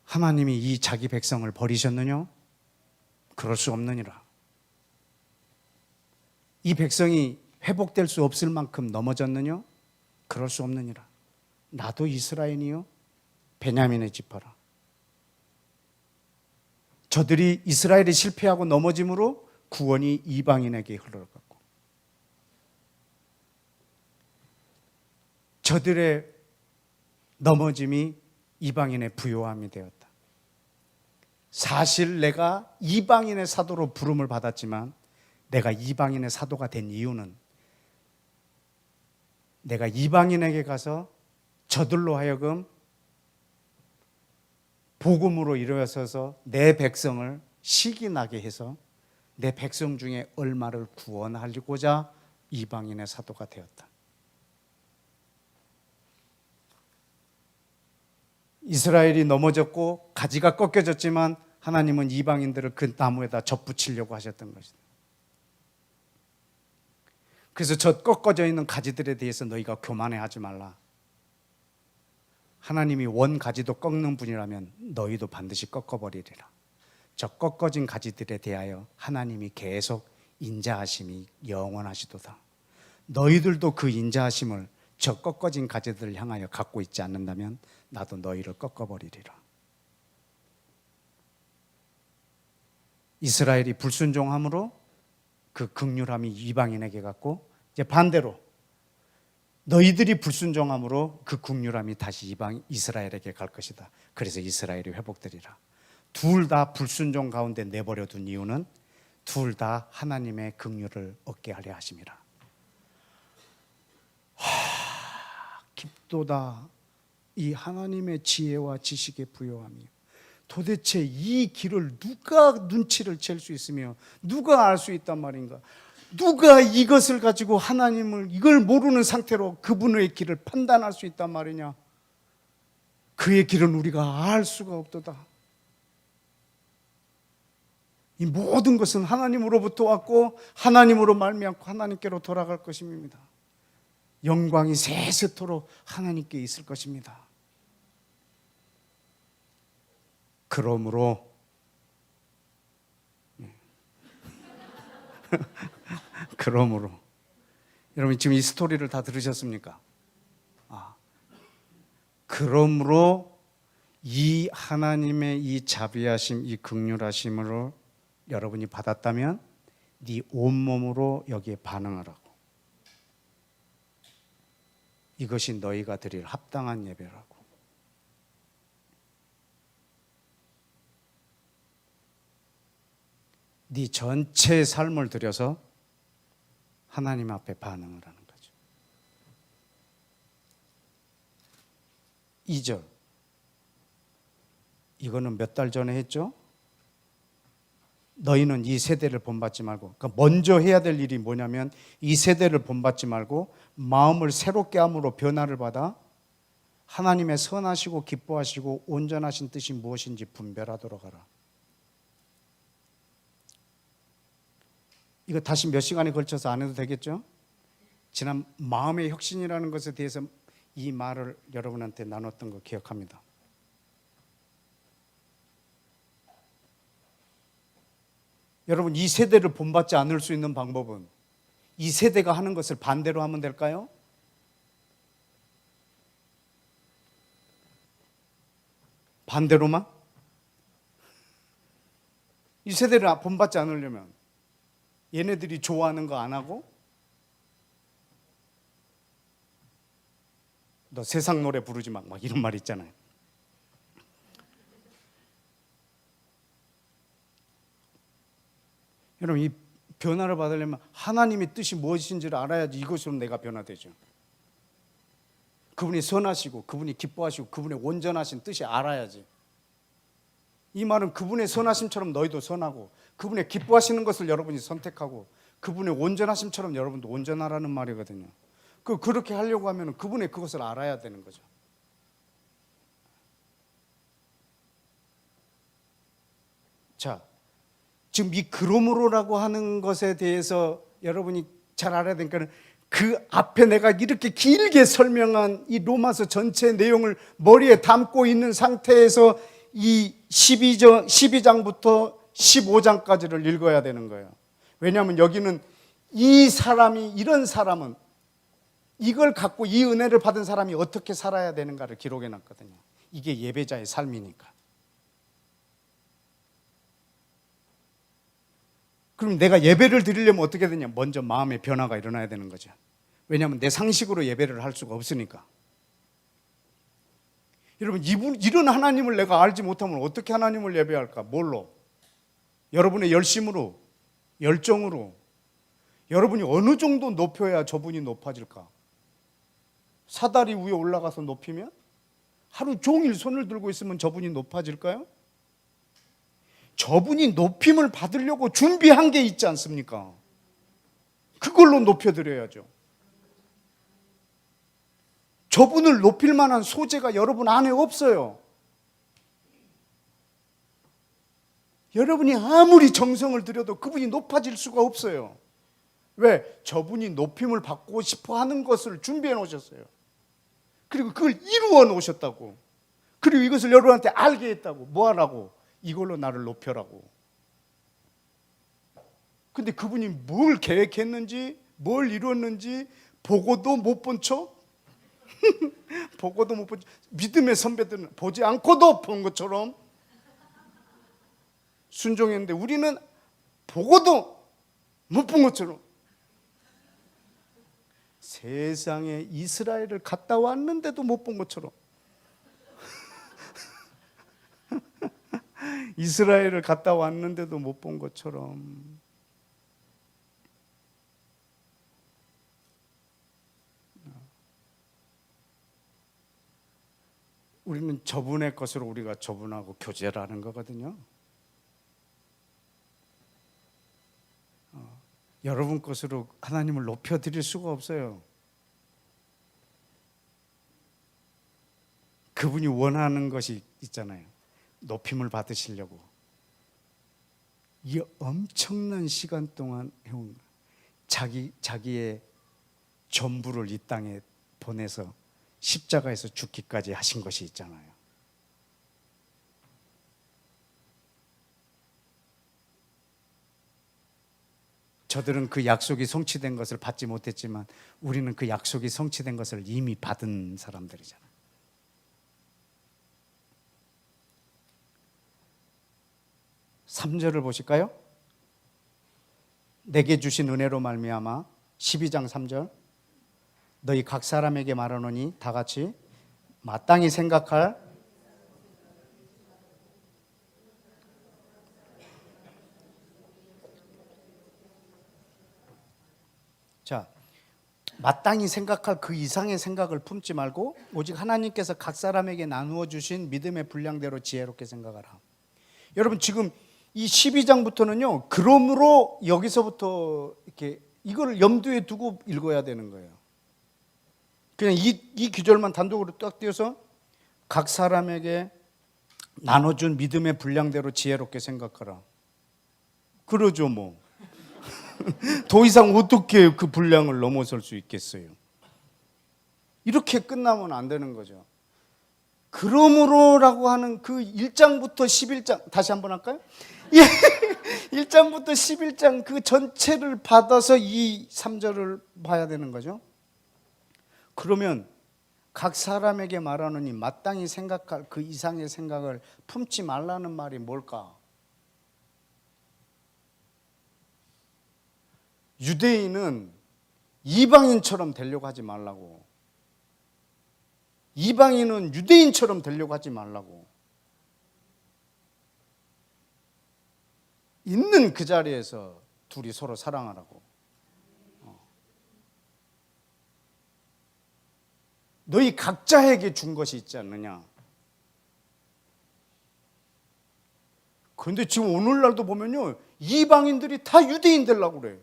하나님이 이 자기 백성을 버리셨느냐? 그럴 수 없느니라. 이 백성이 회복될 수 없을 만큼 넘어졌느냐? 그럴 수 없느니라. 나도 이스라엘이요 베냐민의 지파라. 저들이 이스라엘이 실패하고 넘어짐으로 구원이 이방인에게 흘러갔고, 저들의 넘어짐이 이방인의 부요함이 되었다. 사실 내가 이방인의 사도로 부름을 받았지만, 내가 이방인의 사도가 된 이유는 내가 이방인에게 가서 저들로 하여금 복음으로 일어서서 내 백성을 시기나게 해서 내 백성 중에 얼마를 구원하고자 이방인의 사도가 되었다. 이스라엘이 넘어졌고 가지가 꺾여졌지만 하나님은 이방인들을 그 나무에다 접붙이려고 하셨던 것이다. 그래서 저 꺾어져 있는 가지들에 대해서 너희가 교만해하지 말라. 하나님이 원 가지도 꺾는 분이라면 너희도 반드시 꺾어버리리라. 저 꺾어진 가지들에 대하여 하나님이 계속 인자하심이 영원하시도다. 너희들도 그 인자하심을 저 꺾어진 가지들을 향하여 갖고 있지 않는다면 나도 너희를 꺾어버리리라. 이스라엘이 불순종함으로 그 긍휼함이 이방인에게 갔고, 이제 반대로 너희들이 불순종함으로 그 긍휼함이 다시 이스라엘에게 갈 것이다. 그래서 이스라엘이 회복되리라. 둘 다 불순종 가운데 내버려 둔 이유는 둘 다 하나님의 긍휼을 얻게 하려 하심이라. 깊도다 이 하나님의 지혜와 지식의 부요함이. 도대체 이 길을 누가 눈치를 챌 수 있으며 누가 알 수 있단 말인가? 누가 이것을 가지고 하나님을 이걸 모르는 상태로 그분의 길을 판단할 수 있단 말이냐? 그의 길은 우리가 알 수가 없도다. 이 모든 것은 하나님으로부터 왔고 하나님으로 말미암고 하나님께로 돌아갈 것입니다. 영광이 세세토록 하나님께 있을 것입니다. 그러므로 여러분 지금 이 스토리를 다 들으셨습니까? 그러므로 이 하나님의 이 자비하심, 이 긍휼하심으로 여러분이 받았다면 네 온몸으로 여기에 반응하라고. 이것이 너희가 드릴 합당한 예배라고. 네 전체 삶을 들여서 하나님 앞에 반응을 하는 거죠. 2절. 이거는 몇 달 전에 했죠? 너희는 이 세대를 본받지 말고, 그러니까 먼저 해야 될 일이 뭐냐면 이 세대를 본받지 말고 마음을 새롭게 함으로 변화를 받아 하나님의 선하시고 기뻐하시고 온전하신 뜻이 무엇인지 분별하도록 하라. 이거 다시 몇 시간에 걸쳐서 안 해도 되겠죠? 지난 마음의 혁신이라는 것에 대해서 이 말을 여러분한테 나눴던 거 기억합니다. 여러분, 이 세대를 본받지 않을 수 있는 방법은 이 세대가 하는 것을 반대로 하면 될까요? 반대로만? 이 세대를 본받지 않으려면 얘네들이 좋아하는 거 안 하고 너 세상 노래 부르지 마, 막 이런 말 있잖아요. 여러분, 이 변화를 받으려면 하나님의 뜻이 무엇인지를 알아야지 이것으로 내가 변화되죠. 그분이 선하시고 그분이 기뻐하시고 그분의 온전하신 뜻이 알아야지. 이 말은 그분의 선하심처럼 너희도 선하고 그분의 기뻐하시는 것을 여러분이 선택하고 그분의 온전하심처럼 여러분도 온전하라는 말이거든요. 그렇게 하려고 하면 그분의 그것을 알아야 되는 거죠. 자, 지금 이 그러므로라고 하는 것에 대해서 여러분이 잘 알아야 되니까 그 앞에 내가 이렇게 길게 설명한 이 로마서 전체 내용을 머리에 담고 있는 상태에서 이 12장부터 15장까지를 읽어야 되는 거예요. 왜냐하면 여기는 이런 사람은 이걸 갖고 이 은혜를 받은 사람이 어떻게 살아야 되는가를 기록해 놨거든요. 이게 예배자의 삶이니까. 그럼 내가 예배를 드리려면 어떻게 되냐? 먼저 마음의 변화가 일어나야 되는 거죠. 왜냐하면 내 상식으로 예배를 할 수가 없으니까. 여러분, 이런 하나님을 내가 알지 못하면 어떻게 하나님을 예배할까? 뭘로? 여러분의 열심으로, 열정으로. 여러분이 어느 정도 높여야 저분이 높아질까? 사다리 위에 올라가서 높이면? 하루 종일 손을 들고 있으면 저분이 높아질까요? 저분이 높임을 받으려고 준비한 게 있지 않습니까? 그걸로 높여드려야죠. 저분을 높일 만한 소재가 여러분 안에 없어요. 여러분이 아무리 정성을 들여도 그분이 높아질 수가 없어요. 왜? 저분이 높임을 받고 싶어 하는 것을 준비해 놓으셨어요. 그리고 그걸 이루어 놓으셨다고. 그리고 이것을 여러분한테 알게 했다고. 뭐 하라고? 이걸로 나를 높여라고. 근데 그분이 뭘 계획했는지 뭘 이루었는지 보고도 못 본 척 보고도 못 본 척. 믿음의 선배들은 보지 않고도 본 것처럼 순종했는데 우리는 보고도 못 본 것처럼 세상에 이스라엘을 갔다 왔는데도 못 본 것처럼 이스라엘을 갔다 왔는데도 못 본 것처럼 우리는 저분의 것으로 우리가 저분하고 교제를 하는 거거든요. 여러분 것으로 하나님을 높여드릴 수가 없어요. 그분이 원하는 것이 있잖아요. 높임을 받으시려고 이 엄청난 시간 동안 해온 자기의 전부를 이 땅에 보내서 십자가에서 죽기까지 하신 것이 있잖아요. 저들은 그 약속이 성취된 것을 받지 못했지만 우리는 그 약속이 성취된 것을 이미 받은 사람들이잖아요. 3절을 보실까요? 내게 주신 은혜로 말미암아 12장 3절 너희 각 사람에게 말하노니 다 같이 마땅히 생각할 자, 마땅히 생각할 그 이상의 생각을 품지 말고 오직 하나님께서 각 사람에게 나누어 주신 믿음의 분량대로 지혜롭게 생각하라. 여러분 지금 이 12장부터는요. 그러므로 여기서부터 이렇게 이걸 염두에 두고 읽어야 되는 거예요. 그냥 이 구절만 단독으로 딱 띄어서 각 사람에게 나눠준 믿음의 분량대로 지혜롭게 생각하라. 그러죠 뭐. 더 이상 어떻게 그 분량을 넘어설 수 있겠어요. 이렇게 끝나면 안 되는 거죠. 그러므로라고 하는 그 1장부터 11장 다시 한번 할까요? 1장부터 11장 그 전체를 받아서 이 3절을 봐야 되는 거죠. 그러면 각 사람에게 말하노니 마땅히 생각할 그 이상의 생각을 품지 말라는 말이 뭘까? 유대인은 이방인처럼 되려고 하지 말라고. 이방인은 유대인처럼 되려고 하지 말라고. 있는 그 자리에서 둘이 서로 사랑하라고. 너희 각자에게 준 것이 있지 않느냐. 그런데 지금 오늘날도 보면요, 이방인들이 다 유대인 되려고 그래.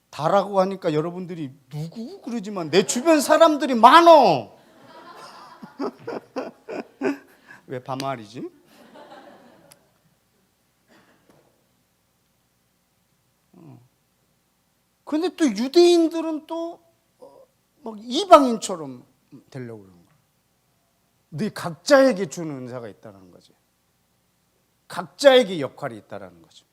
다라고 하니까 여러분들이 누구 그러지만 내 주변 사람들이 많어. 왜 반말이지? 근데 또 유대인들은 또 막 이방인처럼 되려고 그러는 거야. 네 각자에게 주는 은사가 있다는 거지. 각자에게 역할이 있다는 거죠.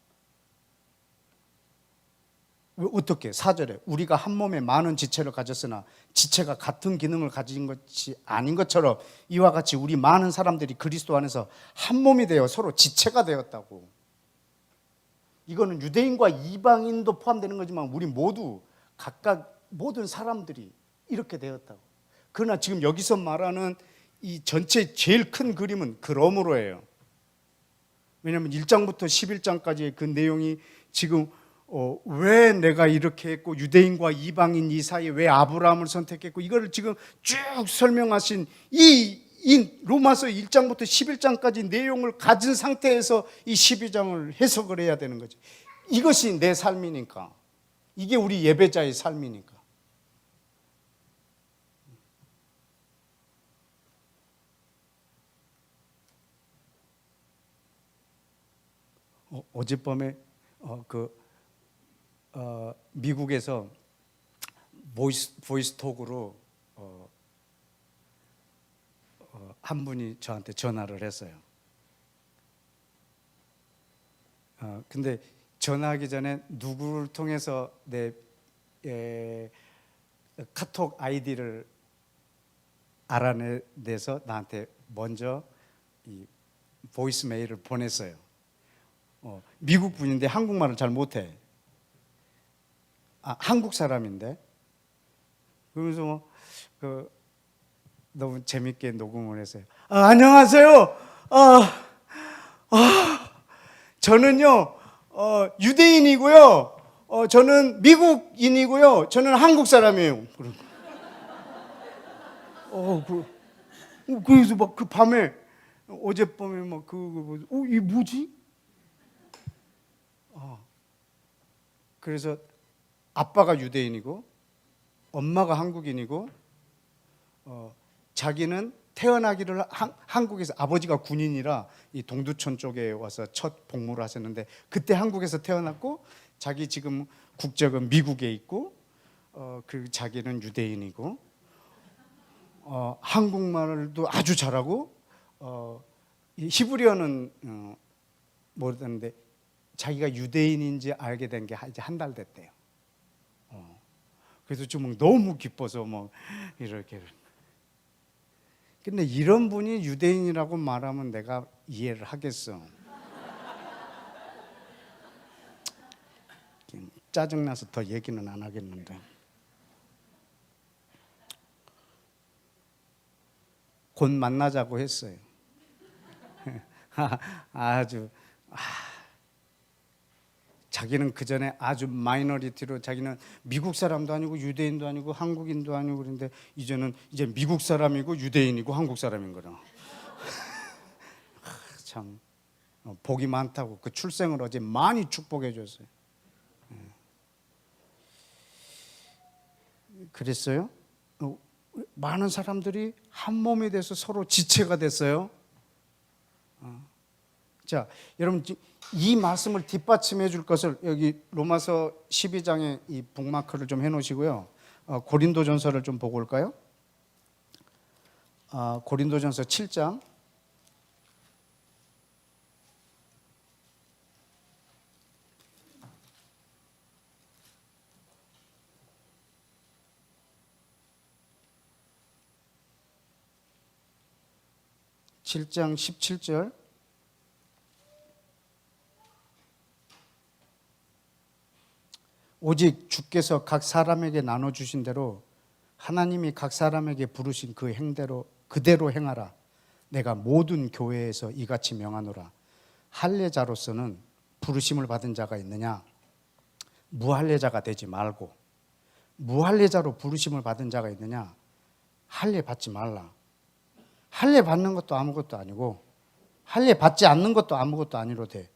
어떻게? 4절에 우리가 한 몸에 많은 지체를 가졌으나 지체가 같은 기능을 가진 것이 아닌 것처럼 이와 같이 우리 많은 사람들이 그리스도 안에서 한 몸이 되어 서로 지체가 되었다고. 이거는 유대인과 이방인도 포함되는 거지만 우리 모두 각각 모든 사람들이 이렇게 되었다고. 그러나 지금 여기서 말하는 이 전체 제일 큰 그림은 그러므로예요. 왜냐하면 1장부터 11장까지의 그 내용이 지금 왜 내가 이렇게 했고 유대인과 이방인 이 사이에 왜 아브라함을 선택했고 이거를 지금 쭉 설명하신 이 로마서 1장부터 11장까지 내용을 가진 상태에서 이 12장을 해석을 해야 되는 거지. 이것이 내 삶이니까. 이게 우리 예배자의 삶이니까. 어젯밤에 미국에서 보이스톡으로 한 분이 저한테 전화를 했어요. 근데 전화하기 전에 누구를 통해서 내 카톡 아이디를 알아내서 나한테 먼저 이 보이스 메일을 보냈어요. 미국 분인데 한국말을 잘 못해. 한국 사람인데. 그래서 너무 재밌게 녹음을 했어요. 안녕하세요. 저는요 유대인이고요. 저는 미국인이고요. 저는 한국 사람이에요. 그래서 막 그 밤에 어젯밤에 막 이게 뭐지? 그래서 아빠가 유대인이고 엄마가 한국인이고 자기는 태어나기를 한국에서 아버지가 군인이라 이 동두천 쪽에 와서 첫 복무를 하셨는데 그때 한국에서 태어났고 자기 지금 국적은 미국에 있고 그리고 자기는 유대인이고 한국말도 아주 잘하고 히브리어는 모르는데 자기가 유대인인지 알게 된 게 이제 한 달 됐대요. 그래서 좀 너무 기뻐서 뭐 이렇게. 근데 이런 분이 유대인이라고 말하면 내가 이해를 하겠어. 짜증나서 더 얘기는 안 하겠는데. 곧 만나자고 했어요. 아주 자기는 그 전에 아주 마이너리티로 자기는 미국 사람도 아니고 유대인도 아니고 한국인도 아니고 그런데 이제 미국 사람이고 유대인이고 한국 사람인 거라. 참 복이 많다고 그 출생을 어제 많이 축복해 줬어요. 그랬어요. 많은 사람들이 한 몸이 돼서 서로 지체가 됐어요. 자, 여러분 이 말씀을 뒷받침해 줄 것을 여기 로마서 12장에 이 북마크를 좀 해놓으시고요. 고린도전서를 좀 보고 올까요? 고린도전서 7장 17절 오직 주께서 각 사람에게 나눠주신 대로 하나님이 각 사람에게 부르신 그 행대로 그대로 행하라. 내가 모든 교회에서 이같이 명하노라. 할례자로서는 부르심을 받은 자가 있느냐? 무할례자가 되지 말고. 무할례자로 부르심을 받은 자가 있느냐? 할례 받지 말라. 할례 받는 것도 아무것도 아니고 할례 받지 않는 것도 아무것도 아니로되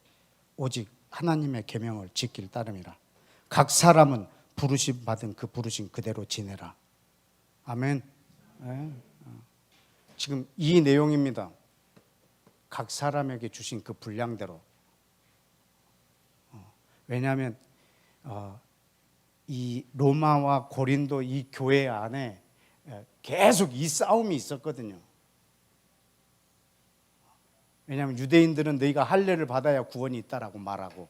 오직 하나님의 계명을 지킬 따름이라. 각 사람은 부르심 받은 그 부르심 그대로 지내라. 아멘. 네. 지금 이 내용입니다. 각 사람에게 주신 그 분량대로. 왜냐하면 이 로마와 고린도 이 교회 안에 계속 이 싸움이 있었거든요. 왜냐하면 유대인들은 너희가 할례를 받아야 구원이 있다라고 말하고,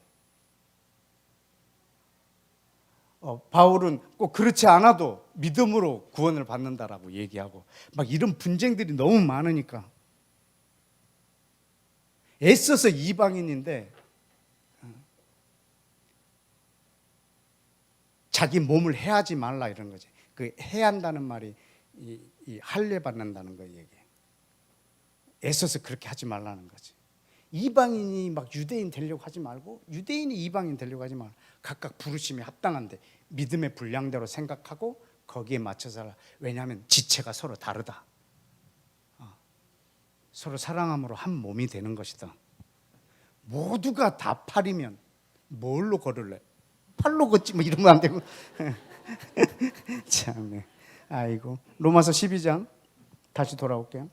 바울은 꼭 그렇지 않아도 믿음으로 구원을 받는다라고 얘기하고, 막 이런 분쟁들이 너무 많으니까 애써서 이방인인데 자기 몸을 해하지 말라 이런 거지. 그 해한다는 말이 이 할례 받는다는 거 얘기해. 애써서 그렇게 하지 말라는 거지. 이방인이 막 유대인 되려고 하지 말고 유대인이 이방인 되려고 하지 말고 각각 부르심이 합당한데 믿음의 분량대로 생각하고 거기에 맞춰서 하라. 왜냐하면 지체가 서로 다르다. 서로 사랑함으로 한 몸이 되는 것이다. 모두가 다 팔이면 뭘로 걸을래? 팔로 걷지 뭐 이러면 안 되고. 참, 아이고. 로마서 12장 다시 돌아올게요.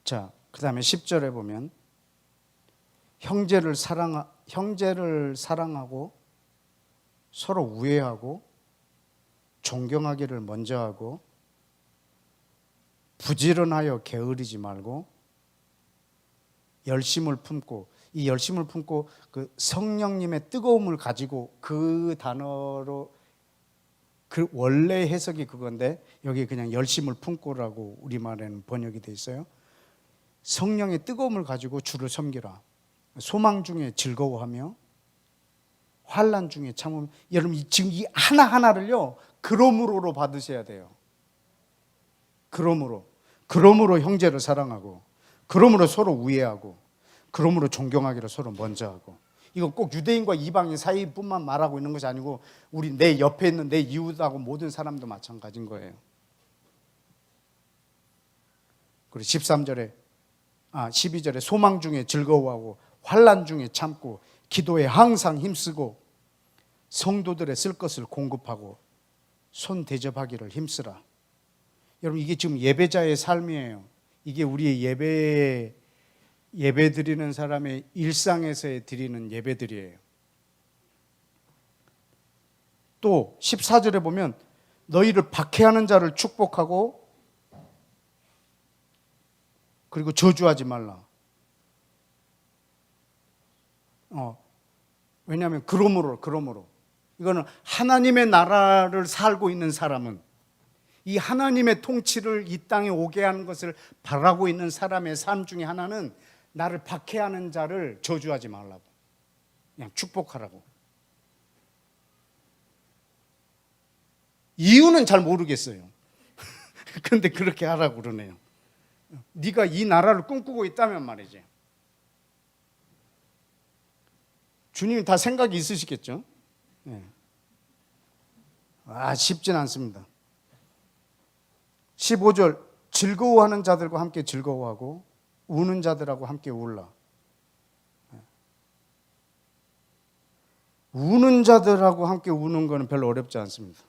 자, 그 다음에 10절에 보면 형제를 사랑하고 서로 우애하고 존경하기를 먼저 하고 부지런하여 게으르지 말고 열심을 품고, 이 열심을 품고 그 성령님의 뜨거움을 가지고, 그 단어로 그 원래 해석이 그건데 여기 그냥 열심을 품고라고 우리말에는 번역이 돼 있어요. 성령의 뜨거움을 가지고 주를 섬기라. 소망 중에 즐거워하며 환난 중에 참음. 여러분 지금 이 하나하나를요 그러므로로 받으셔야 돼요. 그러므로 형제를 사랑하고, 그러므로 서로 우애하고, 그러므로 존경하기를 서로 먼저 하고. 이거 꼭 유대인과 이방인 사이뿐만 말하고 있는 것이 아니고 우리 내 옆에 있는 내 이웃하고 모든 사람도 마찬가지인 거예요. 그리고 12절에 소망 중에 즐거워하고 환난 중에 참고 기도에 항상 힘쓰고 성도들의 쓸 것을 공급하고 손 대접하기를 힘쓰라. 여러분 이게 지금 예배자의 삶이에요. 이게 우리의 예배 드리는 사람의 일상에서 드리는 예배들이에요. 또 14절에 보면 너희를 박해하는 자를 축복하고 그리고 저주하지 말라. 왜냐하면 그러므로 이거는 하나님의 나라를 살고 있는 사람은, 이 하나님의 통치를 이 땅에 오게 하는 것을 바라고 있는 사람의 삶 중에 하나는 나를 박해하는 자를 저주하지 말라고, 그냥 축복하라고. 이유는 잘 모르겠어요. 그런데 그렇게 하라고 그러네요. 네가 이 나라를 꿈꾸고 있다면 말이지. 주님이 다 생각이 있으시겠죠? 네. 쉽진 않습니다. 15절 즐거워하는 자들과 함께 즐거워하고 우는 자들하고 함께 울라. 우는 자들하고 함께 우는 거는 별로 어렵지 않습니다.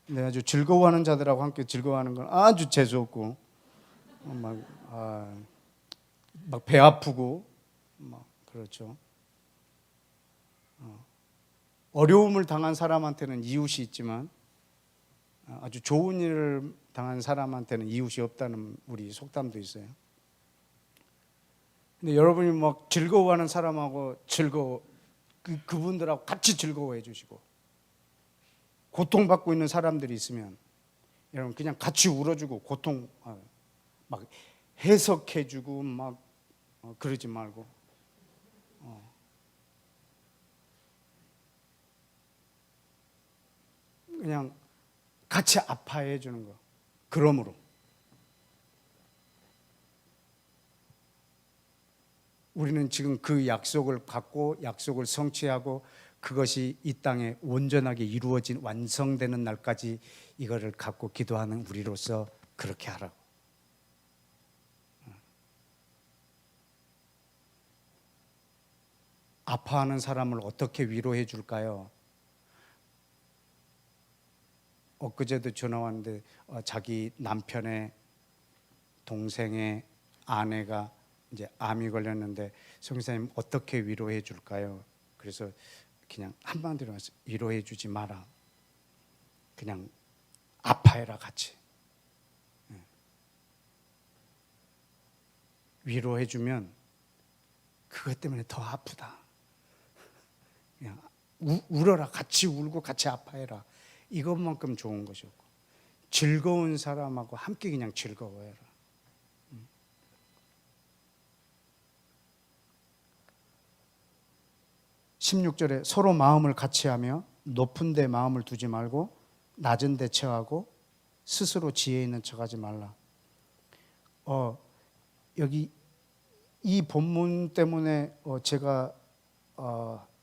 근데 아주 즐거워하는 자들하고 함께 즐거워하는 건 아주 재수없고 막 배 아프고 막 그렇죠. 어려움을 당한 사람한테는 이웃이 있지만 아주 좋은 일을 당한 사람한테는 이웃이 없다는 우리 속담도 있어요. 근데 여러분이 막 즐거워하는 사람하고 그분들하고 같이 즐거워해 주시고, 고통받고 있는 사람들이 있으면 여러분 그냥 같이 울어주고 고통 막 해석해주고 막 그러지 말고 그냥 같이 아파해 주는 거. 그러므로 우리는 지금 그 약속을 갖고 약속을 성취하고 그것이 이 땅에 온전하게 이루어진 완성되는 날까지 이거를 갖고 기도하는 우리로서 그렇게 하라고. 아파하는 사람을 어떻게 위로해 줄까요? 엊그제도 전화 왔는데 자기 남편의 동생의 아내가 이제 암이 걸렸는데 성사님 어떻게 위로해 줄까요? 그래서 그냥 한마디로 해서 위로해 주지 마라. 그냥 아파해라 같이. 위로해 주면 그것 때문에 더 아프다. 그냥 울어라. 같이 울고 같이 아파해라. 이것만큼 좋은 것이 없고 즐거운 사람하고 함께 그냥 즐거워해라. 16절에 서로 마음을 같이하며 높은 데 마음을 두지 말고 낮은 데 처하고 스스로 지혜 있는 척하지 말라. 여기 이 본문 때문에 제가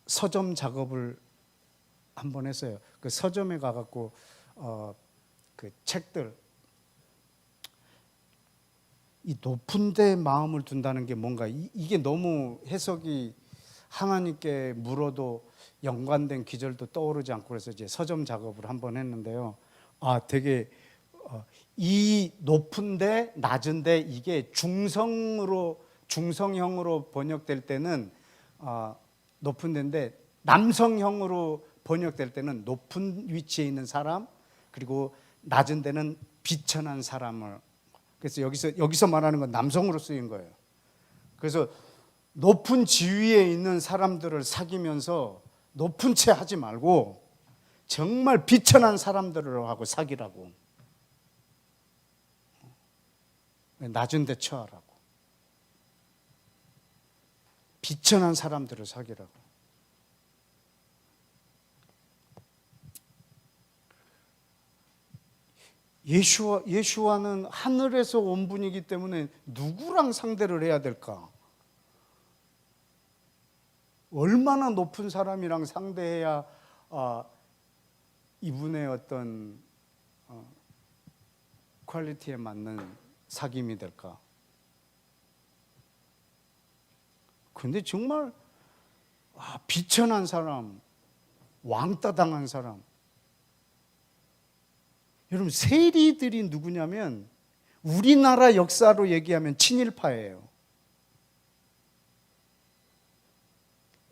서점 작업을 한번 했어요. 그 서점에 가갖고 그 책들 이 높은 데 마음을 둔다는 게 뭔가 이게 너무 해석이 하나님께 물어도 연관된 기절도 떠오르지 않고 그래서 이제 서점 작업을 한번 했는데요. 되게 이 높은데 낮은데 이게 중성형으로 번역될 때는 높은 데인데 남성형으로 번역될 때는 높은 위치에 있는 사람 그리고 낮은 데는 비천한 사람을 그래서 여기서 말하는 건 남성으로 쓰인 거예요. 그래서 높은 지위에 있는 사람들을 사귀면서 높은 채 하지 말고 정말 비천한 사람들하고 사귀라고. 낮은 데 처하라고. 비천한 사람들을 사귀라고. 예수와는 하늘에서 온 분이기 때문에 누구랑 상대를 해야 될까? 얼마나 높은 사람이랑 상대해야 이분의 어떤 퀄리티에 맞는 사귐이 될까? 근데 정말 비천한 사람, 왕따 당한 사람. 여러분 세리들이 누구냐면 우리나라 역사로 얘기하면 친일파예요.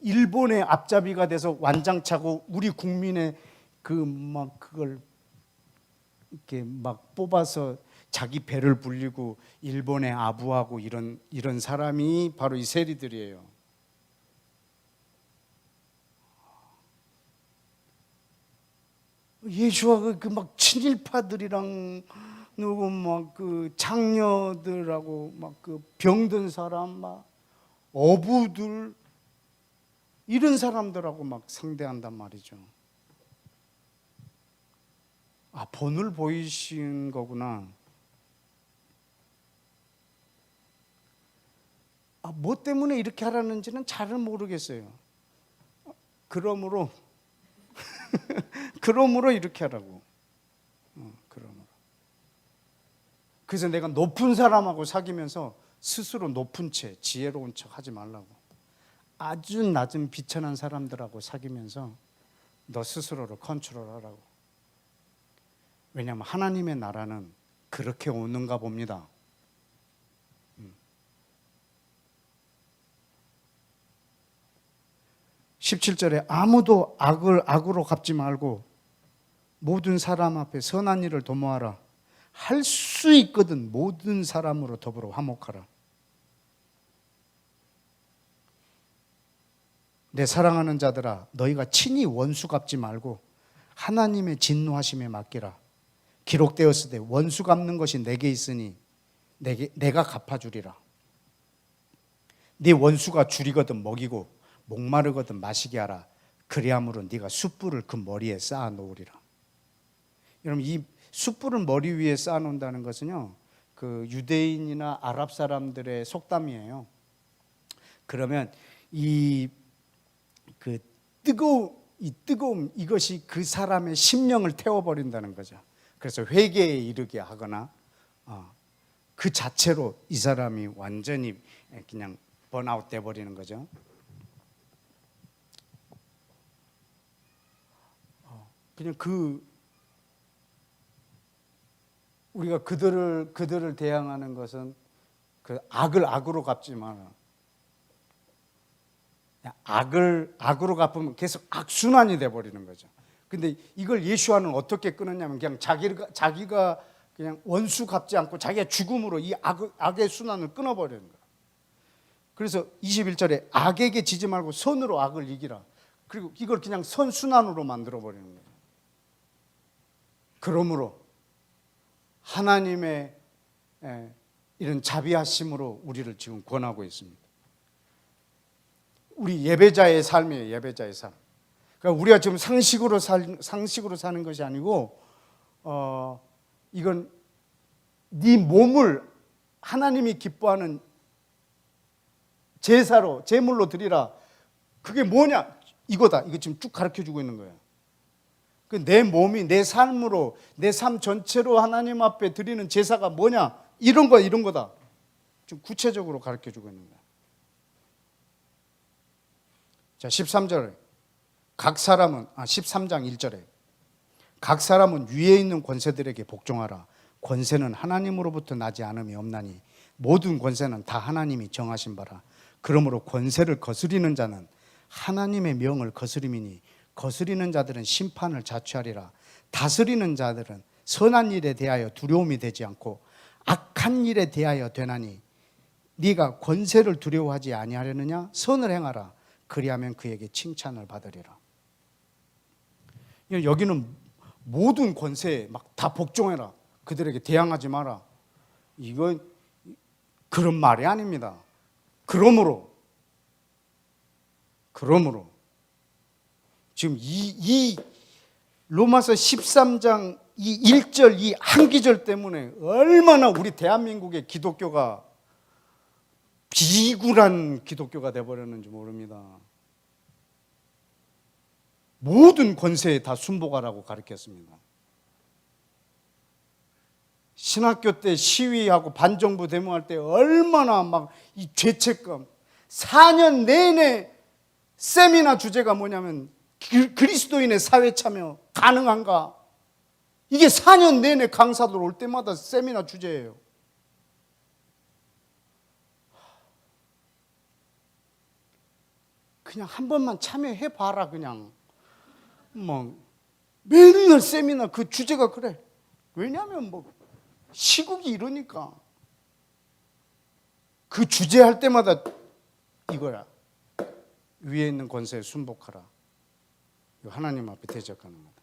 일본의 앞잡이가 돼서 완장차고 우리 국민의 그걸 이렇게 막 뽑아서 자기 배를 불리고 일본에 아부하고 이런 사람이 바로 이 세리들이에요. 예수와 그 막 친일파들이랑 누구 막 그 장녀들하고 막 그 병든 사람 막 어부들 이런 사람들하고 막 상대한단 말이죠. 본을 보이신 거구나. 뭐 때문에 이렇게 하라는지는 잘은 모르겠어요. 그러므로 이렇게 하라고. 그러므로. 그래서 내가 높은 사람하고 사귀면서 스스로 높은 채 지혜로운 척 하지 말라고. 아주 낮은 비천한 사람들하고 사귀면서 너 스스로를 컨트롤하라고. 왜냐하면 하나님의 나라는 그렇게 오는가 봅니다. 17절에 아무도 악을 악으로 갚지 말고 모든 사람 앞에 선한 일을 도모하라. 할 수 있거든 모든 사람으로 더불어 화목하라. 내 사랑하는 자들아 너희가 친히 원수 갚지 말고 하나님의 진노하심에 맡기라. 기록되었을 때 원수 갚는 것이 내게 있으니 내가 갚아주리라. 네 원수가 줄이거든 먹이고 목마르거든 마시게 하라. 그리함으로 네가 숯불을 그 머리에 쌓아 놓으리라. 여러분 이 숯불을 머리 위에 쌓아 놓는다는 것은요 그 유대인이나 아랍 사람들의 속담이에요. 그러면 그 뜨거움 이것이 그 사람의 심령을 태워버린다는 거죠. 그래서 회개에 이르게 하거나 그 자체로 이 사람이 완전히 그냥 번아웃 돼 버리는 거죠. 그냥 우리가 그들을 대항하는 것은 그 악을 악으로 갚지 마라. 악으로 갚으면 계속 악순환이 돼 버리는 거죠. 근데 이걸 예수와는 어떻게 끊었냐면 그냥 자기가 그냥 원수 갚지 않고 자기가 죽음으로 이 악의 순환을 끊어버리는 거예요. 그래서 21절에 악에게 지지 말고 선으로 악을 이기라. 그리고 이걸 그냥 선순환으로 만들어 버리는 거예요. 그러므로 하나님의 이런 자비하심으로 우리를 지금 권하고 있습니다. 우리 예배자의 삶이에요. 예배자의 삶. 그러니까 우리가 지금 상식으로 사는 것이 아니고 이건 네 몸을 하나님이 기뻐하는 제물로 드리라. 그게 뭐냐? 이거다. 이거 지금 쭉 가르쳐주고 있는 거예요. 내 몸이 내 삶으로 내 삶 전체로 하나님 앞에 드리는 제사가 뭐냐? 이런 거다. 좀 구체적으로 가르쳐주고 있는 거예요. 자, 13절. 13장 1절에 각 사람은 위에 있는 권세들에게 복종하라. 권세는 하나님으로부터 나지 않음이 없나니 모든 권세는 다 하나님이 정하신 바라. 그러므로 권세를 거스리는 자는 하나님의 명을 거스림이니 거스리는 자들은 심판을 자취하리라. 다스리는 자들은 선한 일에 대하여 두려움이 되지 않고 악한 일에 대하여 되나니 네가 권세를 두려워하지 아니하려느냐? 선을 행하라. 그리하면 그에게 칭찬을 받으리라. 여기는 모든 권세에 막 다 복종해라. 그들에게 대항하지 마라. 이건 그런 말이 아닙니다. 그러므로 지금 이 로마서 13장 이 1절 이 한 기절 때문에 얼마나 우리 대한민국의 기독교가 비굴한 기독교가 되어버렸는지 모릅니다. 모든 권세에 다 순복하라고 가르쳤습니다. 신학교 때 시위하고 반정부 데모할 때 얼마나 막 이 죄책감, 4년 내내 세미나 주제가 뭐냐면 그리스도인의 사회 참여 가능한가? 이게 4년 내내 강사들 올 때마다 세미나 주제예요. 그냥 한 번만 참여해 봐라. 그냥 뭐 맨날 세미나 그 주제가 그래. 왜냐하면 뭐 시국이 이러니까 그 주제 할 때마다 이거야. 위에 있는 권세에 순복하라. 하나님 앞에 대적하는 거다.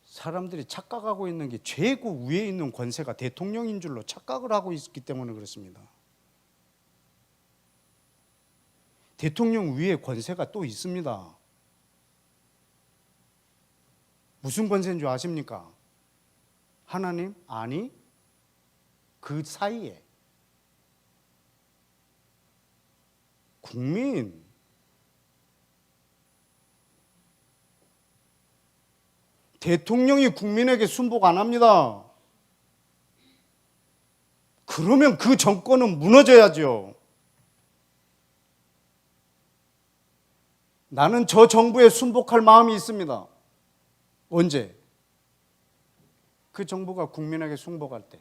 사람들이 착각하고 있는 게 최고 위에 있는 권세가 대통령인 줄로 착각을 하고 있기 때문에 그렇습니다. 대통령 위에 권세가 또 있습니다. 무슨 권세인 줄 아십니까? 하나님? 아니, 그 사이에 국민, 대통령이 국민에게 순복 안 합니다. 그러면 그 정권은 무너져야죠. 나는 저 정부에 순복할 마음이 있습니다. 언제? 그 정부가 국민에게 순복할 때.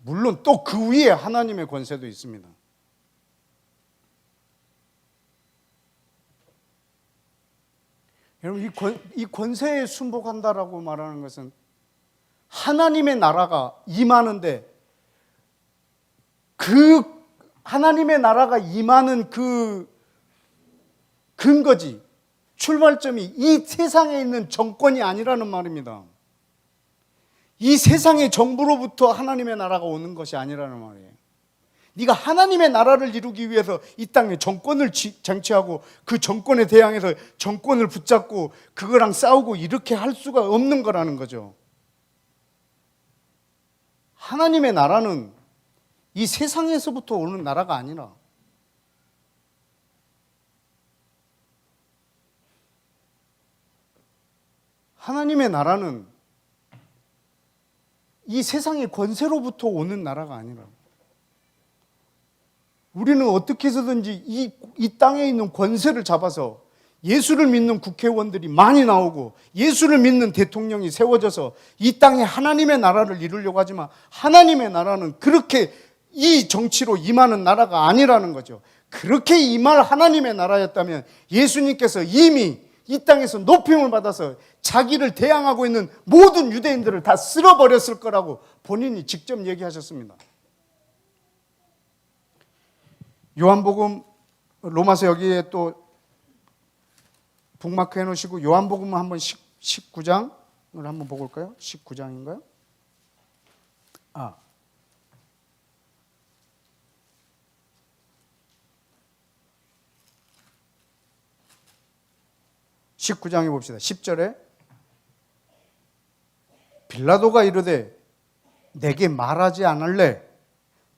물론 또 그 위에 하나님의 권세도 있습니다. 여러분, 이 권세에 순복한다라고 말하는 것은 하나님의 나라가 임하는데 그 하나님의 나라가 임하는 그 근거지, 출발점이 이 세상에 있는 정권이 아니라는 말입니다. 이 세상의 정부로부터 하나님의 나라가 오는 것이 아니라는 말이에요. 네가 하나님의 나라를 이루기 위해서 이 땅에 정권을 쟁취하고 그 정권에 대항해서 정권을 붙잡고 그거랑 싸우고 이렇게 할 수가 없는 거라는 거죠. 하나님의 나라는 이 세상에서부터 오는 나라가 아니라 하나님의 나라는 이 세상의 권세로부터 오는 나라가 아니라 우리는 어떻게 해서든지 이 땅에 있는 권세를 잡아서 예수를 믿는 국회의원들이 많이 나오고 예수를 믿는 대통령이 세워져서 이 땅에 하나님의 나라를 이루려고 하지만 하나님의 나라는 그렇게 이 정치로 임하는 나라가 아니라는 거죠. 그렇게 임할 하나님의 나라였다면 예수님께서 이미 이 땅에서 높임을 받아서 자기를 대항하고 있는 모든 유대인들을 다 쓸어버렸을 거라고 본인이 직접 얘기하셨습니다. 요한복음, 로마서 여기에 또 북마크 해놓으시고 요한복음 한번 19장을 한번 보고 올까요? 19장인가요? 19장에 봅시다. 10절에 빌라도가 이르되 내게 말하지 않을래?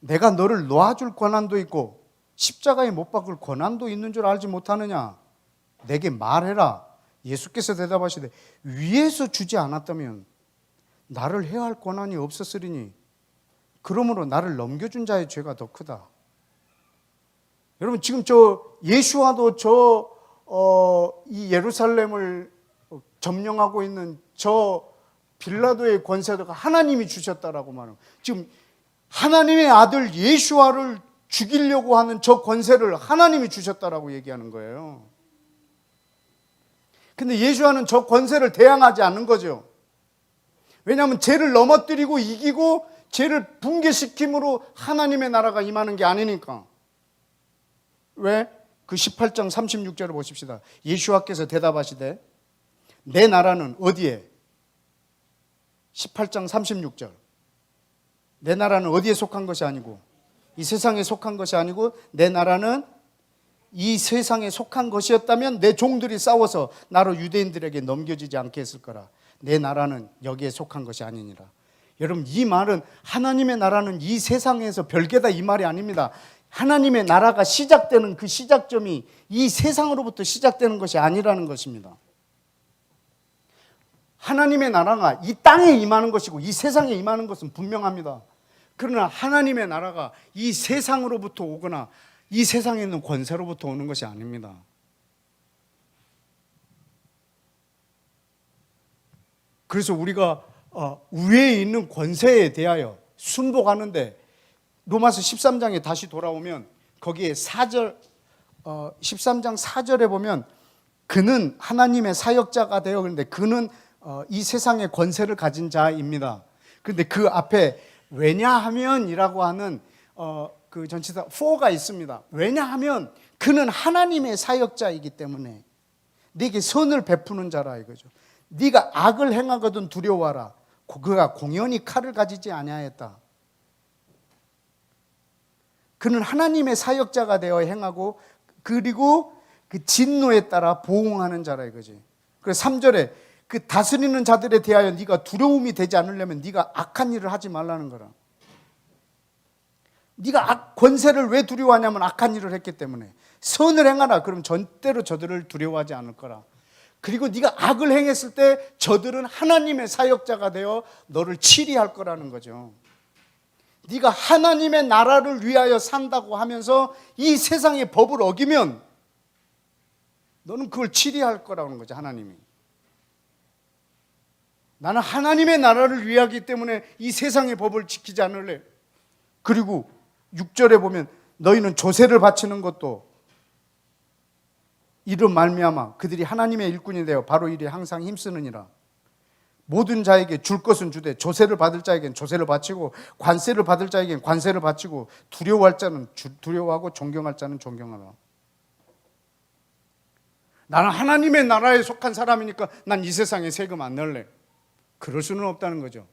내가 너를 놓아줄 권한도 있고 십자가에 못 박을 권한도 있는 줄 알지 못하느냐? 내게 말해라. 예수께서 대답하시되 위에서 주지 않았다면 나를 해할 권한이 없었으리니 그러므로 나를 넘겨준 자의 죄가 더 크다. 여러분 지금 저 예수와도 이 예루살렘을 점령하고 있는 저 빌라도의 권세도가 하나님이 주셨다라고 말하는, 지금 하나님의 아들 예수와를 죽이려고 하는 저 권세를 하나님이 주셨다라고 얘기하는 거예요. 근데 예수와는 저 권세를 대항하지 않는 거죠. 왜냐하면 죄를 넘어뜨리고 이기고 죄를 붕괴시킴으로 하나님의 나라가 임하는 게 아니니까. 왜? 그 18장 36절을 보십시다. 예수와께서 대답하시되 내 나라는 어디에? 18장 36절. 내 나라는 어디에 속한 것이 아니고 이 세상에 속한 것이 아니고 내 나라는 이 세상에 속한 것이었다면 내 종들이 싸워서 나로 유대인들에게 넘겨지지 않게 했을 거라. 내 나라는 여기에 속한 것이 아니니라. 여러분 이 말은 하나님의 나라는 이 세상에서 별개다 이 말이 아닙니다. 하나님의 나라가 시작되는 그 시작점이 이 세상으로부터 시작되는 것이 아니라는 것입니다. 하나님의 나라가 이 땅에 임하는 것이고 이 세상에 임하는 것은 분명합니다. 그러나 하나님의 나라가 이 세상으로부터 오거나 이 세상에 있는 권세로부터 오는 것이 아닙니다. 그래서 우리가 위에 있는 권세에 대하여 순복하는데 로마서 13장에 다시 돌아오면 거기에 4절 13장 4절에 보면 그는 하나님의 사역자가 되어, 그런데 그는 이 세상의 권세를 가진 자입니다. 그런데 그 앞에 왜냐하면이라고 하는 그 전치사 for가 있습니다. 왜냐하면 그는 하나님의 사역자이기 때문에 네게 선을 베푸는 자라 이거죠. 네가 악을 행하거든 두려워하라. 그가 공연히 칼을 가지지 아니하였다. 그는 하나님의 사역자가 되어 행하고 그리고 그 진노에 따라 보응하는 자라 이거지. 그래서 3절에 그 다스리는 자들에 대하여 네가 두려움이 되지 않으려면 네가 악한 일을 하지 말라는 거라. 네가 권세를 왜 두려워하냐면 악한 일을 했기 때문에. 선을 행하라. 그럼 절대로 저들을 두려워하지 않을 거라. 그리고 네가 악을 행했을 때 저들은 하나님의 사역자가 되어 너를 치리할 거라는 거죠. 네가 하나님의 나라를 위하여 산다고 하면서 이 세상의 법을 어기면 너는 그걸 치리할 거라는 거죠. 하나님이. 나는 하나님의 나라를 위하기 때문에 이 세상의 법을 지키지 않을래. 그리고 6절에 보면 너희는 조세를 바치는 것도 이로 말미암아 그들이 하나님의 일꾼이 되어 바로 이에 항상 힘쓰느니라. 모든 자에게 줄 것은 주되 조세를 받을 자에겐 조세를 바치고 관세를 받을 자에겐 관세를 바치고 두려워할 자는 두려워하고 존경할 자는 존경하라. 나는 하나님의 나라에 속한 사람이니까 난 이 세상에 세금 안 낼래. 그럴 수는 없다는 거죠.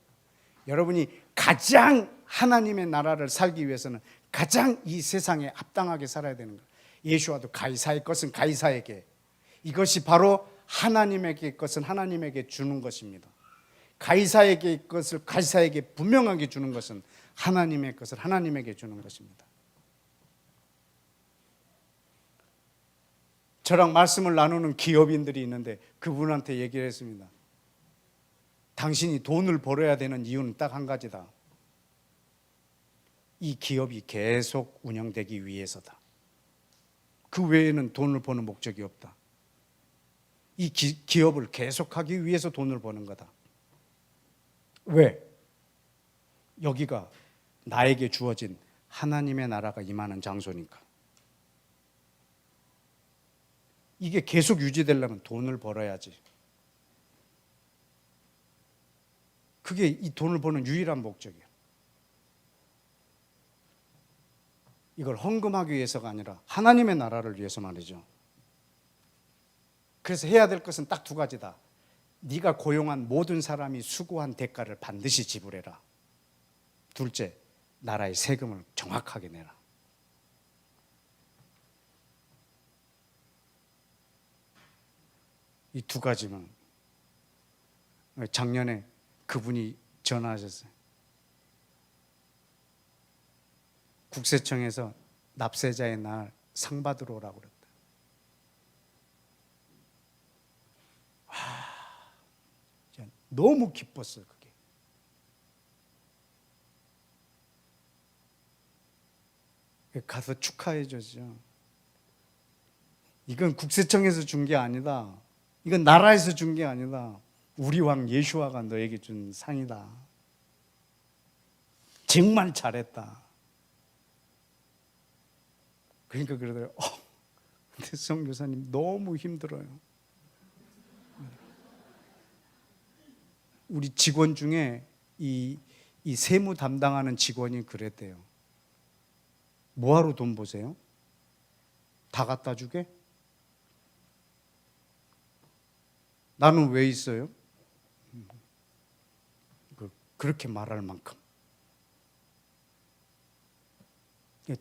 여러분이 가장 하나님의 나라를 살기 위해서는 가장 이 세상에 합당하게 살아야 되는 거예요. 예수와도 가이사의 것은 가이사에게, 이것이 바로 하나님에게 것은 하나님에게 주는 것입니다. 가이사에게 것을 가이사에게 분명하게 주는 것은 하나님의 것을 하나님에게 주는 것입니다. 저랑 말씀을 나누는 기업인들이 있는데 그분한테 얘기를 했습니다. 당신이 돈을 벌어야 되는 이유는 딱 한 가지다. 이 기업이 계속 운영되기 위해서다. 그 외에는 돈을 버는 목적이 없다. 이 기업을 계속하기 위해서 돈을 버는 거다. 왜? 여기가 나에게 주어진 하나님의 나라가 임하는 장소니까. 이게 계속 유지되려면 돈을 벌어야지. 그게 이 돈을 버는 유일한 목적이야. 이걸 헌금하기 위해서가 아니라 하나님의 나라를 위해서 말이죠. 그래서 해야 될 것은 딱 두 가지다. 네가 고용한 모든 사람이 수고한 대가를 반드시 지불해라. 둘째, 나라의 세금을 정확하게 내라. 이 두 가지만. 작년에 그분이 전화하셨어요. 국세청에서 납세자의 날 상 받으러 오라고 그랬다. 와, 너무 기뻤어요, 그게. 가서 축하해 줬죠. 이건 국세청에서 준 게 아니다. 이건 나라에서 준 게 아니다. 우리 왕 예수아가 너에게 준 상이다. 정말 잘했다. 그러니까 그러더라고요. 근데 선교사님 너무 힘들어요. 우리 직원 중에 이 세무 담당하는 직원이 그랬대요. 뭐하러 돈 보세요? 다 갖다 주게? 나는 왜 있어요? 그렇게 말할 만큼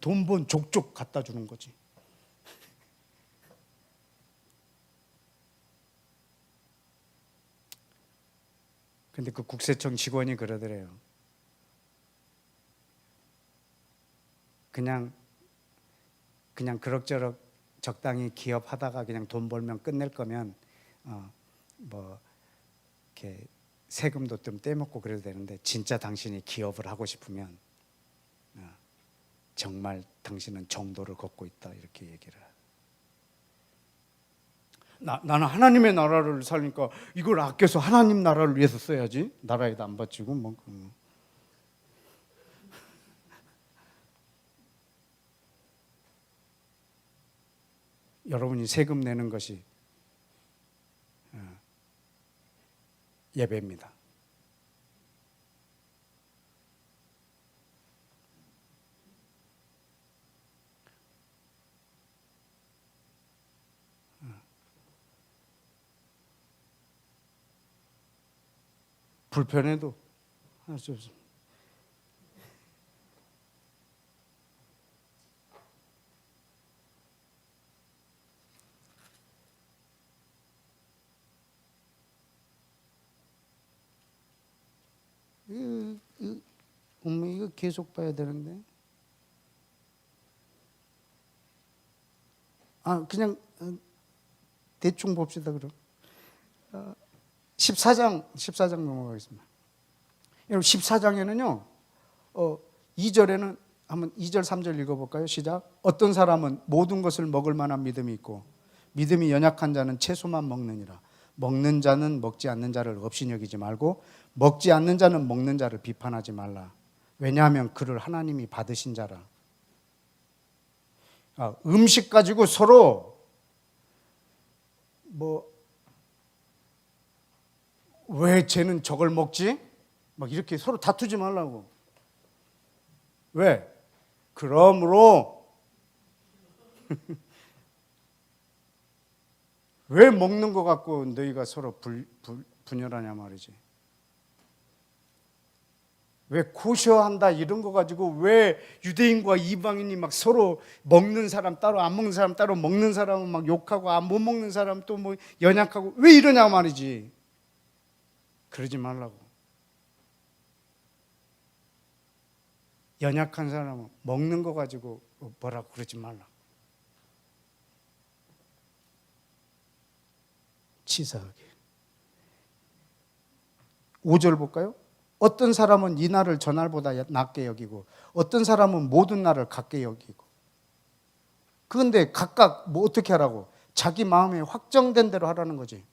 돈 번 족족 갖다 주는 거지. 근데 그 국세청 직원이 그러더래요. 그냥 그럭저럭 적당히 기업하다가 그냥 돈 벌면 끝낼 거면 뭐 이렇게 세금도 좀 떼먹고 그래도 되는데, 진짜 당신이 기업을 하고 싶으면 정말 당신은 정도를 걷고 있다, 이렇게 얘기를. 나는 하나님의 나라를 살니까 이걸 아껴서 하나님 나라를 위해서 써야지. 나라에도 안 바치고 뭐. 여러분이 세금 내는 것이 예배입니다. 불편해도 할 수 없습니다. 이거 계속 봐야 되는데. 그냥 대충 봅시다 그럼. 14장 넘어가겠습니다. 여러분 14장에는요. 2절에는 한번 2절 3절 읽어볼까요? 시작. 어떤 사람은 모든 것을 먹을 만한 믿음이 있고 믿음이 연약한 자는 채소만 먹느니라. 먹는 자는 먹지 않는 자를 없이 여기지 말고 먹지 않는 자는 먹는 자를 비판하지 말라. 왜냐하면 그를 하나님이 받으신 자라. 음식 가지고 서로 왜 쟤는 저걸 먹지? 막 이렇게 서로 다투지 말라고. 왜? 그러므로 왜 먹는 거 갖고 너희가 서로 분열하냐 말이지. 왜 고셔한다 이런 거 가지고 왜 유대인과 이방인이 막 서로 먹는 사람 따로 안 먹는 사람 따로 먹는 사람은 막 욕하고 못 먹는 사람 또 뭐 연약하고 왜 이러냐 말이지. 그러지 말라고. 연약한 사람은 먹는 거 가지고 뭐라고 그러지 말라. 치사하게. 5절 볼까요? 어떤 사람은 이 날을 저 날보다 낮게 여기고 어떤 사람은 모든 날을 같게 여기고. 그런데 각각 뭐 어떻게 하라고? 자기 마음에 확정된 대로 하라는 거지.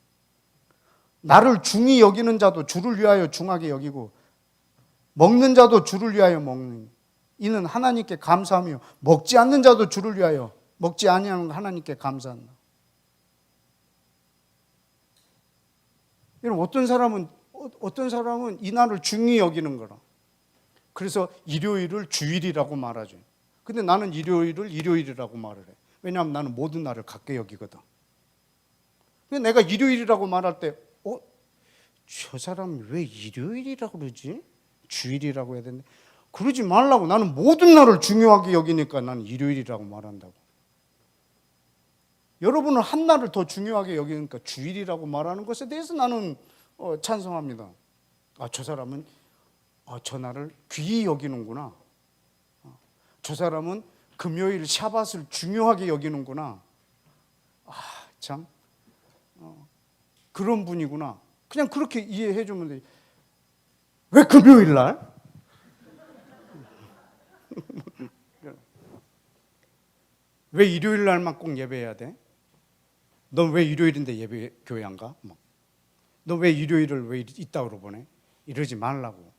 나를 중히 여기는 자도 주를 위하여 중하게 여기고 먹는 자도 주를 위하여 먹는 이는 하나님께 감사하며 먹지 않는 자도 주를 위하여 먹지 아니하는 하나님께 감사한다. 여러분 어떤 사람은 이 날을 중히 여기는 거라. 그래서 일요일을 주일이라고 말하죠. 근데 나는 일요일을 일요일이라고 말을 해. 왜냐하면 나는 모든 날을 같게 여기거든. 근데 내가 일요일이라고 말할 때 저 사람이 왜 일요일이라고 그러지? 주일이라고 해야 되는데 그러지 말라고. 나는 모든 날을 중요하게 여기니까 나는 일요일이라고 말한다고. 여러분은 한 날을 더 중요하게 여기니까 주일이라고 말하는 것에 대해서 나는 찬성합니다. 저 사람은 저 날을 귀히 여기는구나. 저 사람은 금요일 샤밧을 중요하게 여기는구나. 참 그런 분이구나. 그냥 그렇게 이해해 주면 돼. 왜 금요일 날? 왜 일요일 날만 꼭 예배해야 돼? 넌 왜 일요일인데 교회 안 가? 넌 왜 일요일을 왜 이따구로 보내? 이러지 말라고.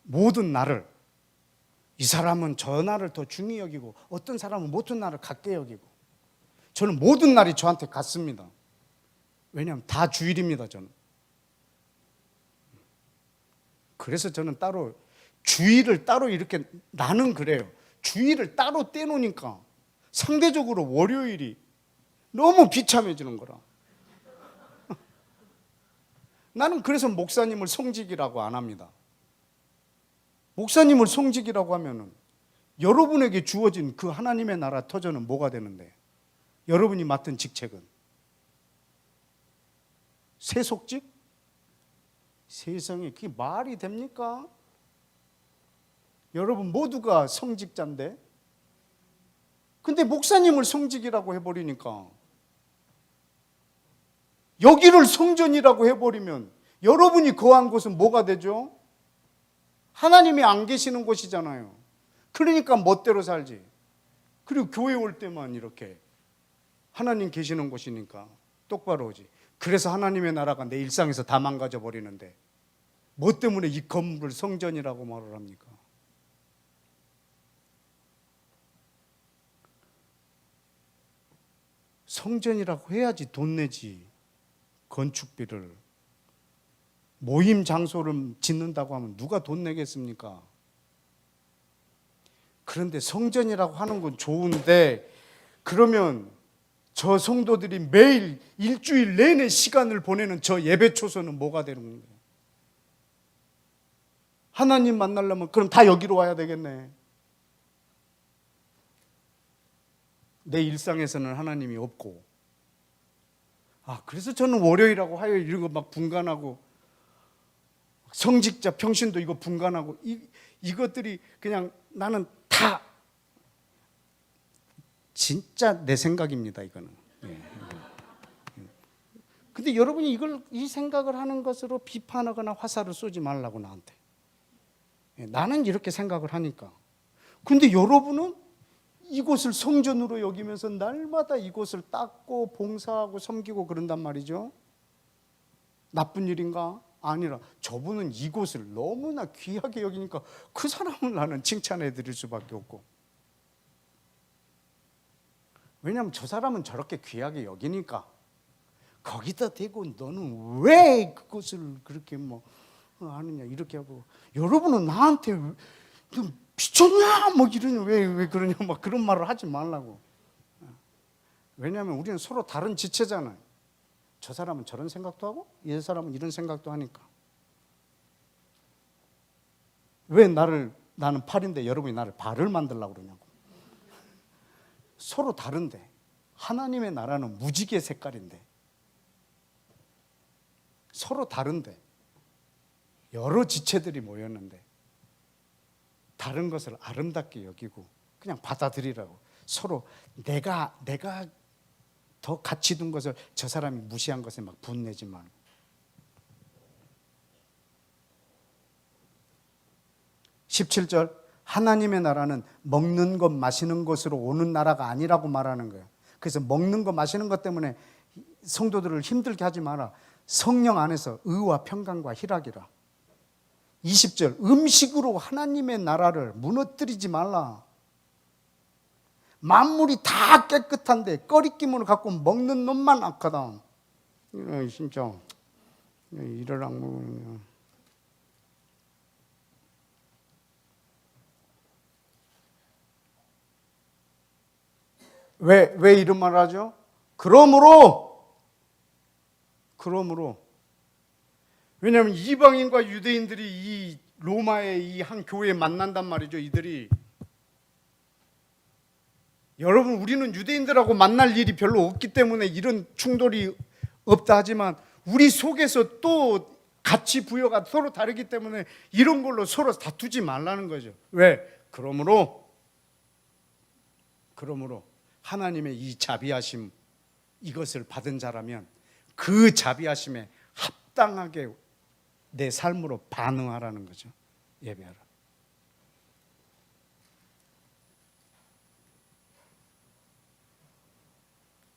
모든 날을 이 사람은 저 날을 더 중히 여기고 어떤 사람은 모든 날을 같게 여기고 저는 모든 날이 저한테 같습니다. 왜냐하면 다 주일입니다. 저는. 그래서 저는 따로 주일을 따로 이렇게 나는 그래요. 주일을 따로 떼놓으니까 상대적으로 월요일이 너무 비참해지는 거라. 나는 그래서 목사님을 성직이라고 안 합니다. 목사님을 성직이라고 하면은 여러분에게 주어진 그 하나님의 나라 터전은 뭐가 되는데? 여러분이 맡은 직책은 세속직? 세상에 그게 말이 됩니까? 여러분 모두가 성직자인데 근데 목사님을 성직이라고 해버리니까 여기를 성전이라고 해버리면 여러분이 거한 곳은 뭐가 되죠? 하나님이 안 계시는 곳이잖아요. 그러니까 멋대로 살지. 그리고 교회 올 때만 이렇게 하나님 계시는 곳이니까 똑바로 오지. 그래서 하나님의 나라가 내 일상에서 다 망가져 버리는데 뭐 때문에 이 건물을 성전이라고 말을 합니까? 성전이라고 해야지 돈 내지. 건축비를 모임 장소를 짓는다고 하면 누가 돈 내겠습니까? 그런데 성전이라고 하는 건 좋은데 그러면 저 성도들이 매일 일주일 내내 시간을 보내는 저 예배 초소는 뭐가 되는 거예요? 하나님 만나려면 그럼 다 여기로 와야 되겠네. 내 일상에서는 하나님이 없고. 그래서 저는 월요일하고 화요일 이런 거 막 분간하고 성직자 평신도 이거 분간하고 이것들이 그냥 나는 다 진짜 내 생각입니다. 이거는. 근데 여러분이 이 생각을 하는 것으로 비판하거나 화살을 쏘지 말라고 나한테. 나는 이렇게 생각을 하니까. 근데 여러분은 이곳을 성전으로 여기면서 날마다 이곳을 닦고 봉사하고 섬기고 그런단 말이죠. 나쁜 일인가? 아니라 저분은 이곳을 너무나 귀하게 여기니까 그 사람을 나는 칭찬해 드릴 수밖에 없고. 왜냐하면 저 사람은 저렇게 귀하게 여기니까 거기다 대고 너는 왜 그것을 그렇게 하느냐 이렇게 하고 여러분은 나한테 너 미쳤냐 이러냐 왜 그러냐 그런 말을 하지 말라고. 왜냐하면 우리는 서로 다른 지체잖아요. 저 사람은 저런 생각도 하고 이 사람은 이런 생각도 하니까. 왜 나는 팔인데 여러분이 나를 발을 만들려고 그러냐고. 서로 다른데 하나님의 나라는 무지개 색깔인데 서로 다른데 여러 지체들이 모였는데 다른 것을 아름답게 여기고 그냥 받아들이라고. 서로 내가 더 가치 둔 것을 저 사람이 무시한 것에 막 분내지 말고. 17절, 하나님의 나라는 먹는 것 마시는 것으로 오는 나라가 아니라고 말하는 거예요. 그래서 먹는 것 마시는 것 때문에 성도들을 힘들게 하지 마라. 성령 안에서 의와 평강과 희락이라. 20절, 음식으로 하나님의 나라를 무너뜨리지 말라. 만물이 다 깨끗한데 꺼리낌을 갖고 먹는 놈만 악하다. 진짜 이를 악물으면 왜 이런 말을 하죠? 그러므로 왜냐하면 이방인과 유대인들이 이 로마의 이 한 교회에 만난단 말이죠. 이들이 여러분, 우리는 유대인들하고 만날 일이 별로 없기 때문에 이런 충돌이 없다 하지만 우리 속에서 또 가치 부여가 서로 다르기 때문에 이런 걸로 서로 다투지 말라는 거죠. 왜? 그러므로 하나님의 이 자비하심, 이것을 받은 자라면 그 자비하심에 합당하게 내 삶으로 반응하라는 거죠. 예배하라.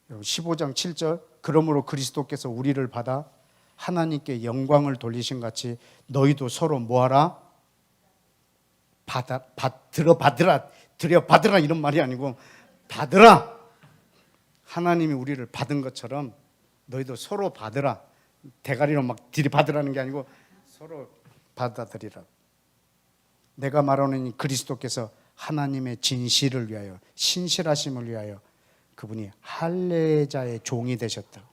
여러분 15장 7절, 그러므로 그리스도께서 우리를 받아 하나님께 영광을 돌리신 같이 너희도 서로 뭐하라? 들여받으라 이런 말이 아니고 받으라. 하나님이 우리를 받은 것처럼 너희도 서로 받으라. 대가리로 막 들이받으라는 게 아니고 서로 받아들이라. 내가 말하는 그리스도께서 하나님의 진실을 위하여, 신실하심을 위하여 그분이 할례자의 종이 되셨다고.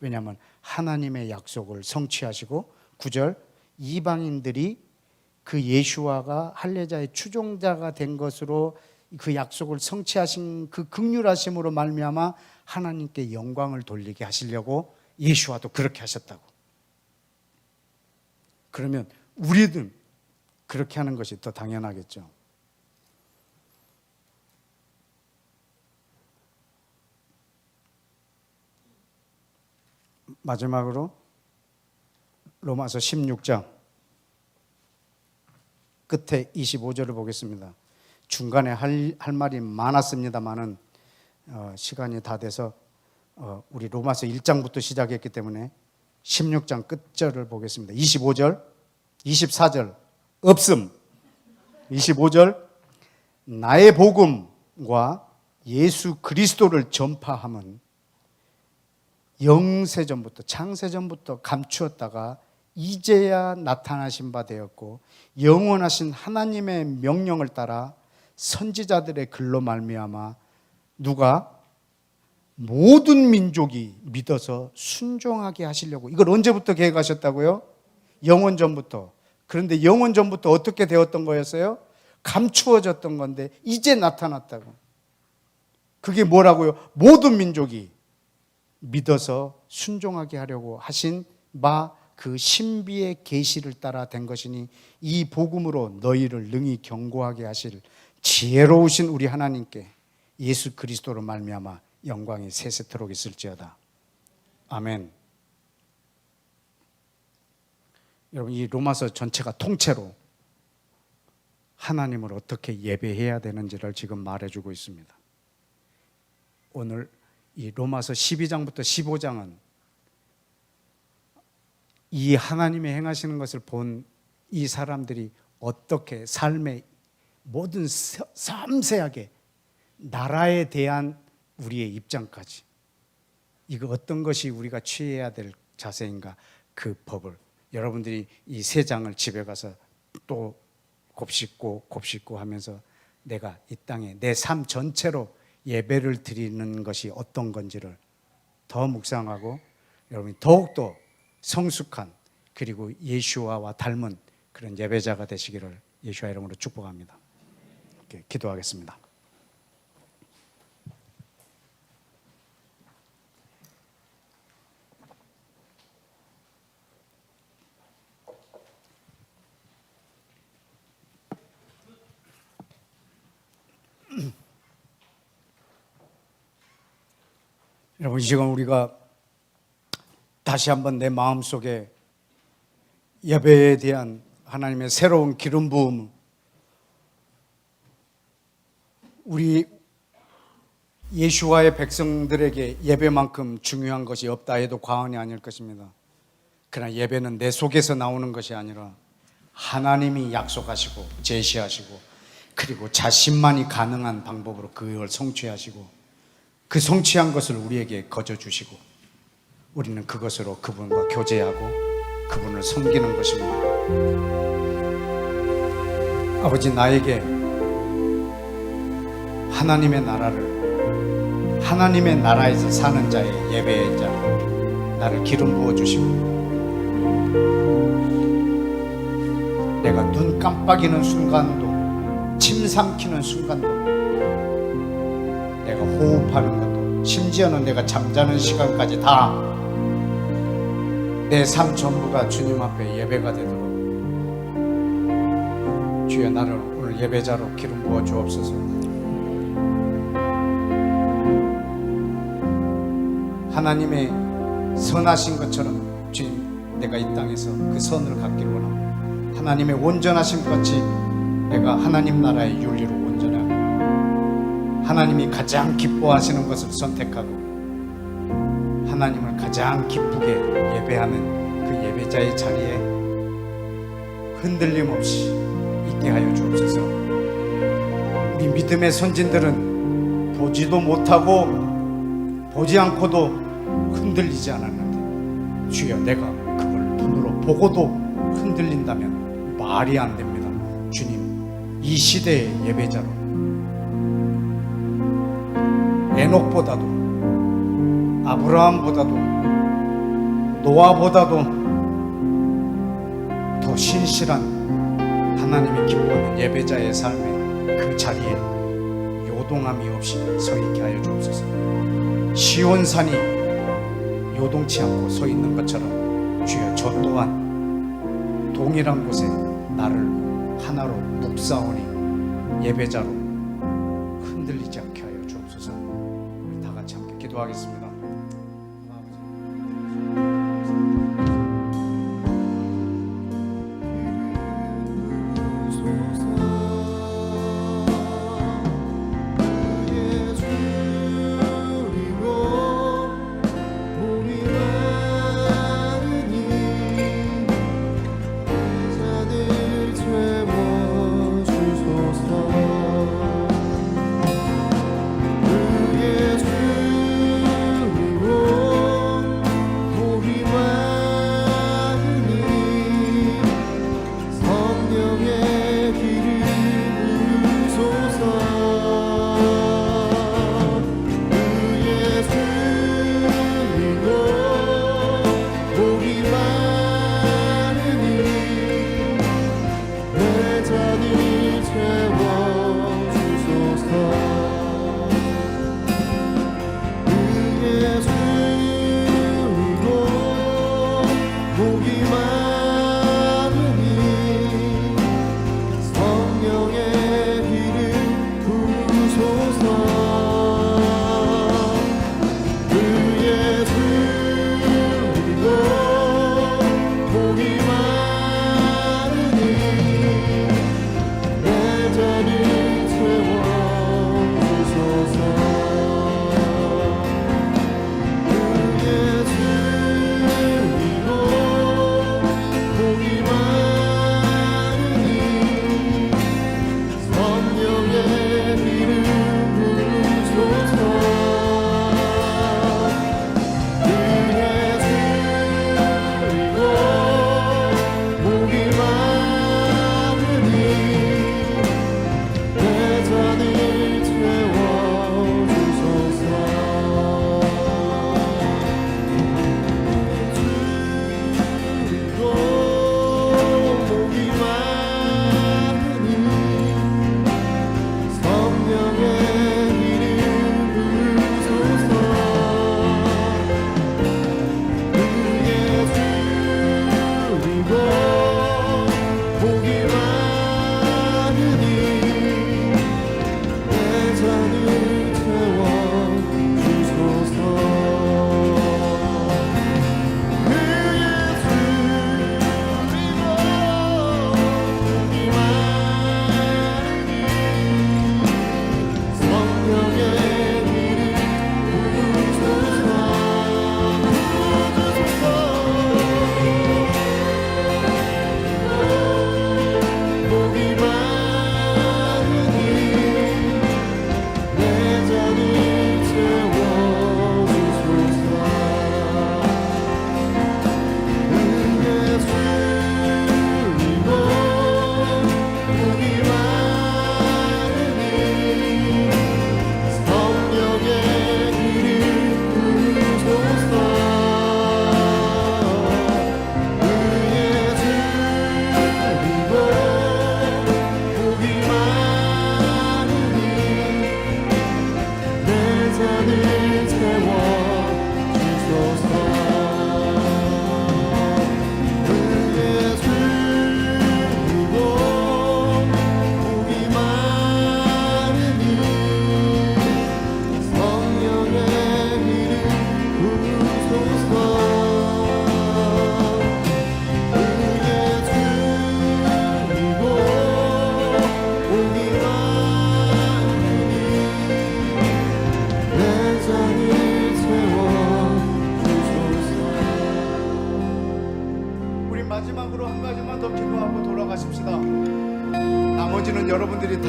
왜냐하면 하나님의 약속을 성취하시고 9절, 이방인들이 그 예수와가 할례자의 추종자가 된 것으로 그 약속을 성취하신 그 긍휼하심으로 말미암아 하나님께 영광을 돌리게 하시려고 예수와도 그렇게 하셨다고. 그러면 우리는 그렇게 하는 것이 더 당연하겠죠. 마지막으로 로마서 16장 끝에 25절을 보겠습니다. 중간에 할 말이 많았습니다만은 시간이 다 돼서 우리 로마서 1장부터 시작했기 때문에 16장 끝절을 보겠습니다. 25절, 24절 없음. 25절, 나의 복음과 예수 그리스도를 전파함은 영세전부터, 창세전부터 감추었다가 이제야 나타나신 바 되었고 영원하신 하나님의 명령을 따라 선지자들의 글로 말미암아 누가 모든 민족이 믿어서 순종하게 하시려고. 이걸 언제부터 계획하셨다고요? 영원전부터. 그런데 영원전부터 어떻게 되었던 거였어요? 감추어졌던 건데 이제 나타났다고. 그게 뭐라고요? 모든 민족이 믿어서 순종하게 하려고 하신 바 그 신비의 계시를 따라 된 것이니 이 복음으로 너희를 능히 경고하게 하실 지혜로우신 우리 하나님께 예수 그리스도로 말미암아 영광이 세세토록 있을지어다. 아멘. 여러분, 이 로마서 전체가 통째로 하나님을 어떻게 예배해야 되는지를 지금 말해주고 있습니다. 오늘 이 로마서 12장부터 15장은 이 하나님의 행하시는 것을 본 이 사람들이 어떻게 삶의 모든 섬세하게 나라에 대한 우리의 입장까지, 이거 어떤 것이 우리가 취해야 될 자세인가, 그 법을 여러분들이 이 세 장을 집에 가서 또 곱씹고 하면서 내가 이 땅에 내 삶 전체로 예배를 드리는 것이 어떤 건지를 더 묵상하고 여러분이 더욱더 성숙한 그리고 예수와와 닮은 그런 예배자가 되시기를 예수와 이름으로 축복합니다. 이렇게 기도하겠습니다. 여러분, 이 시간 우리가 다시 한번 내 마음속에 예배에 대한 하나님의 새로운 기름 부음, 우리 예수와의 백성들에게 예배만큼 중요한 것이 없다 해도 과언이 아닐 것입니다. 그러나 예배는 내 속에서 나오는 것이 아니라 하나님이 약속하시고 제시하시고 그리고 자신만이 가능한 방법으로 그걸 성취하시고 그 성취한 것을 우리에게 거저주시고 우리는 그것으로 그분과 교제하고 그분을 섬기는 것입니다. 아버지, 나에게 하나님의 나라를, 하나님의 나라에서 사는 자의 예배의 자, 나를 기름 부어주시고 내가 눈 깜빡이는 순간도, 침 삼키는 순간도, 내가 호흡하는 것도, 심지어는 내가 잠자는 시간까지 다 내 삶 전부가 주님 앞에 예배가 되도록 주여, 나를 오늘 예배자로 기름 부어 주옵소서. 하나님의 선하신 것처럼 주님, 내가 이 땅에서 그 선을 갖기를 원합니다. 하나님의 온전하신 같이 내가 하나님 나라의 윤리로 온전하고 하나님이 가장 기뻐하시는 것을 선택하고 하나님을 가장 기쁘게 예배하는 그 예배자의 자리에 흔들림 없이 있게 하여 주옵소서. 우리 믿음의 선진들은 보지도 못하고 보지 않고도 흔들리지 않았는데 주여, 내가 그걸 눈으로 보고도 흔들린다면 말이 안 됩니다. 주님, 이 시대의 예배자로 에녹보다도 아브라함보다도 노아보다도 더 신실한 하나님이 기뻐하는 예배자의 삶의 그 자리에 요동함이 없이 서 있게 하여 주옵소서. 시온산이 요동치 않고 서 있는 것처럼 주여, 저 또한 동일한 곳에 나를 하나로 묵사오니 예배자로 흔들리지 않게 하여 주옵소서. 우리 다 같이 함께 기도하겠습니다.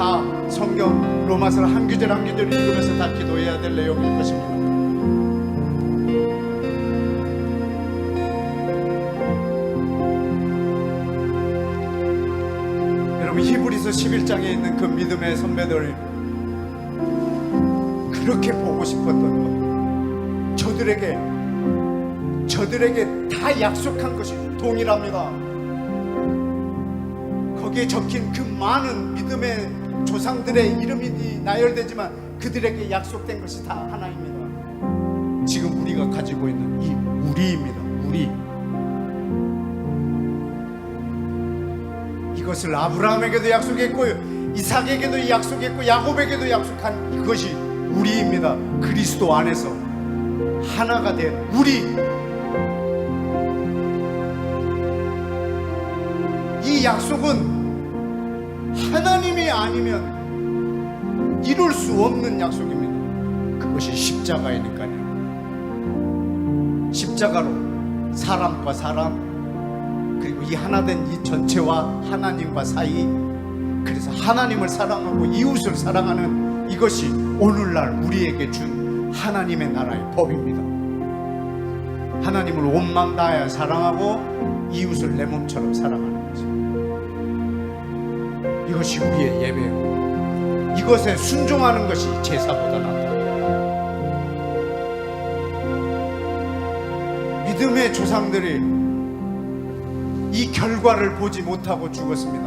다 성경 로마서 한 구절 한 구절 읽으면서 다 기도해야 될 내용일 것입니다. 여러분, 히브리서 11장에 있는 그 믿음의 선배들, 그렇게 보고 싶었던 것, 저들에게 다 약속한 것이 동일합니다. 거기에 적힌 그 많은 믿음의 조상들의 이름이 나열되지만 그들에게 약속된 것이 다 하나입니다. 지금 우리가 가지고 있는 이 우리입니다. 우리. 이것을 아브라함에게도 약속했고요, 이삭에게도 약속했고, 야곱에게도 약속한 이것이 우리입니다. 그리스도 안에서 하나가 된 우리. 이 약속은 하나님이 아니면 이룰 수 없는 약속입니다. 그것이 십자가이니까요. 십자가로 사람과 사람, 그리고 이 하나된 이 전체와 하나님과 사이, 그래서 하나님을 사랑하고 이웃을 사랑하는 이것이 오늘날 우리에게 준 하나님의 나라의 법입니다. 하나님을 온 마음 다하여 사랑하고 이웃을 내 몸처럼 사랑하는 것입니다. 이것이 우리의 예배요, 이것에 순종하는 것이 제사보다 낫다. 믿음의 조상들이 이 결과를 보지 못하고 죽었습니다.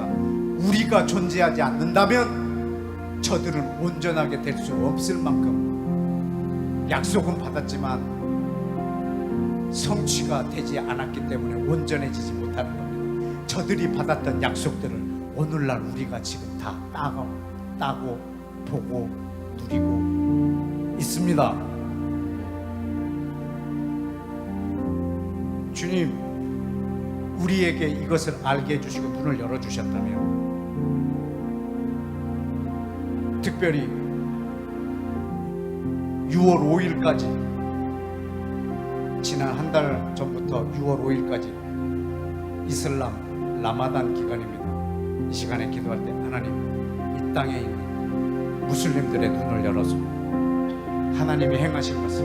우리가 존재하지 않는다면 저들은 온전하게 될 수 없을 만큼 약속은 받았지만 성취가 되지 않았기 때문에 온전해지지 못하는 겁니다. 저들이 받았던 약속들을 오늘날 우리가 지금 다 따고 보고 누리고 있습니다. 주님, 우리에게 이것을 알게 해주시고 눈을 열어주셨다면, 특별히 6월 5일까지, 지난 한 달 전부터 6월 5일까지 이슬람 라마단 기간입니다. 이 시간에 기도할 때 하나님, 이 땅에 있는 무슬림들의 눈을 열어서 하나님이 행하신 것을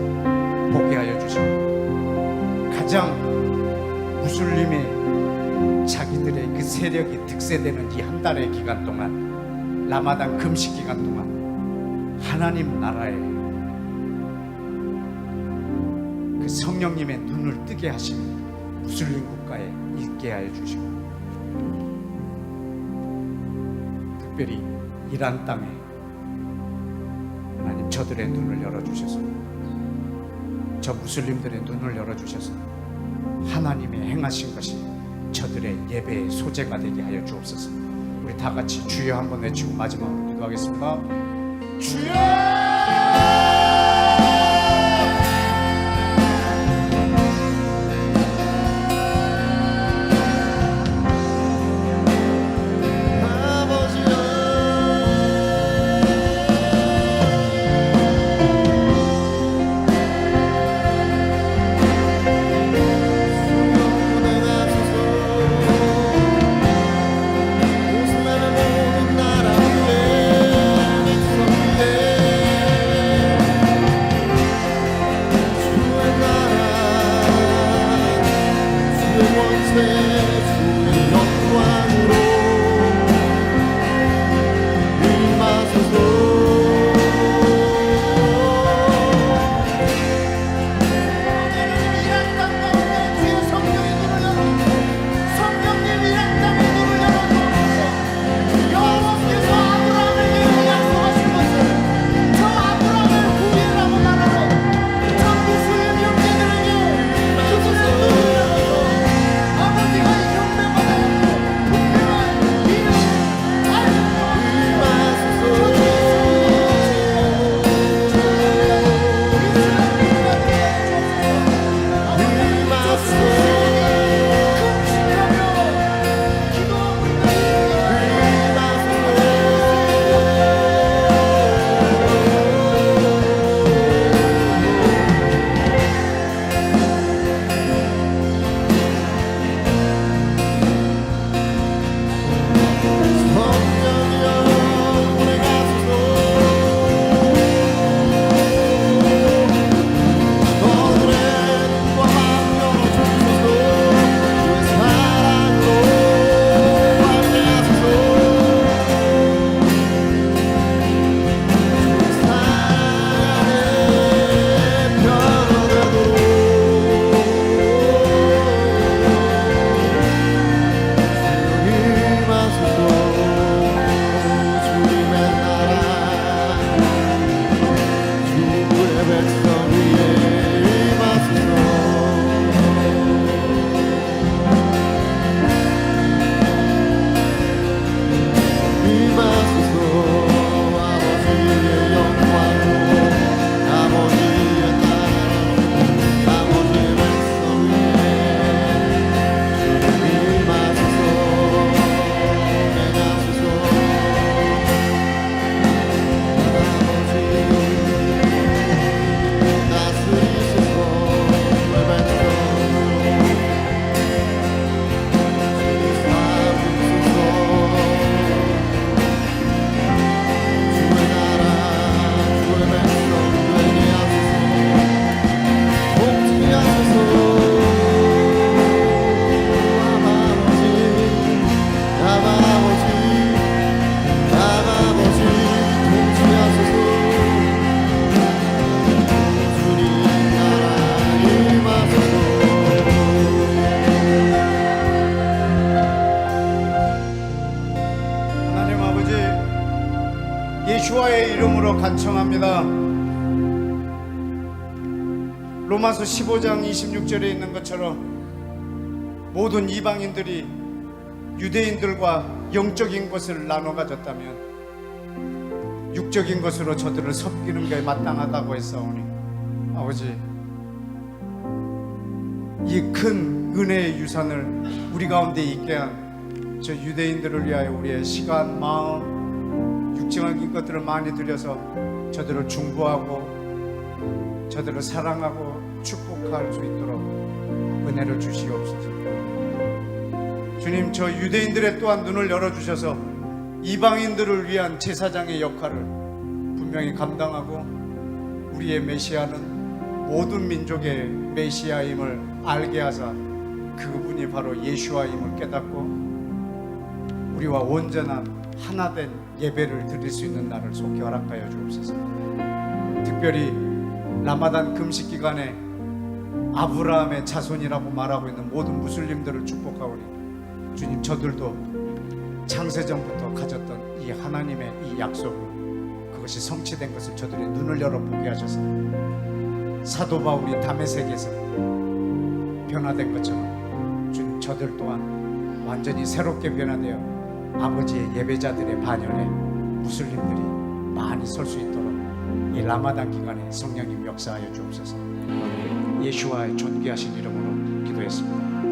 보게 하여 주시고, 가장 무슬림의 자기들의 그 세력이 득세되는 이 한 달의 기간 동안, 라마단 금식 기간 동안 하나님 나라에 그 성령님의 눈을 뜨게 하시는 무슬림 국가에 있게 하여 주시고, 특별히 이란 땅에 하나님 저들의 눈을 열어주셔서, 저 무슬림들의 눈을 열어주셔서 하나님의 행하신 것이 저들의 예배의 소재가 되게 하여 주옵소서. 우리 다 같이 주여 한번 외치고 마지막으로 기도하겠습니다. 주여! 간청합니다. 로마서 15장 26절에 있는 것처럼 모든 이방인들이 유대인들과 영적인 것을 나눠 가졌다면 육적인 것으로 저들을 섬기는 게 마땅하다고 했사오니 아버지, 이 큰 은혜의 유산을 우리 가운데 있게 한 저 유대인들을 위하여 우리의 시간, 마음, 육적인 것들을 많이 들여서 저들을 중보하고 저들을 사랑하고 축복할 수 있도록 은혜를 주시옵소서. 주님, 저 유대인들의 또한 눈을 열어주셔서 이방인들을 위한 제사장의 역할을 분명히 감당하고 우리의 메시아는 모든 민족의 메시아임을 알게 하사 그분이 바로 예수와임을 깨닫고 우리와 온전한 하나된 예배를 드릴 수 있는 날을 속히 허락하여 주옵소서. 특별히 라마단 금식 기간에 아브라함의 자손이라고 말하고 있는 모든 무슬림들을 축복하오니 주님, 저들도 창세전부터 가졌던 이 하나님의 이 약속, 그것이 성취된 것을 저들의 눈을 열어보게 하셔서 사도 바울이 다메섹에서 변화된 것처럼 주님, 저들 또한 완전히 새롭게 변화되어 아버지의 예배자들의 반열에 무슬림들이 많이 설 수 있도록 이 라마단 기간에 성령님 역사하여 주옵소서. 예수와의 존귀하신 이름으로 기도했습니다.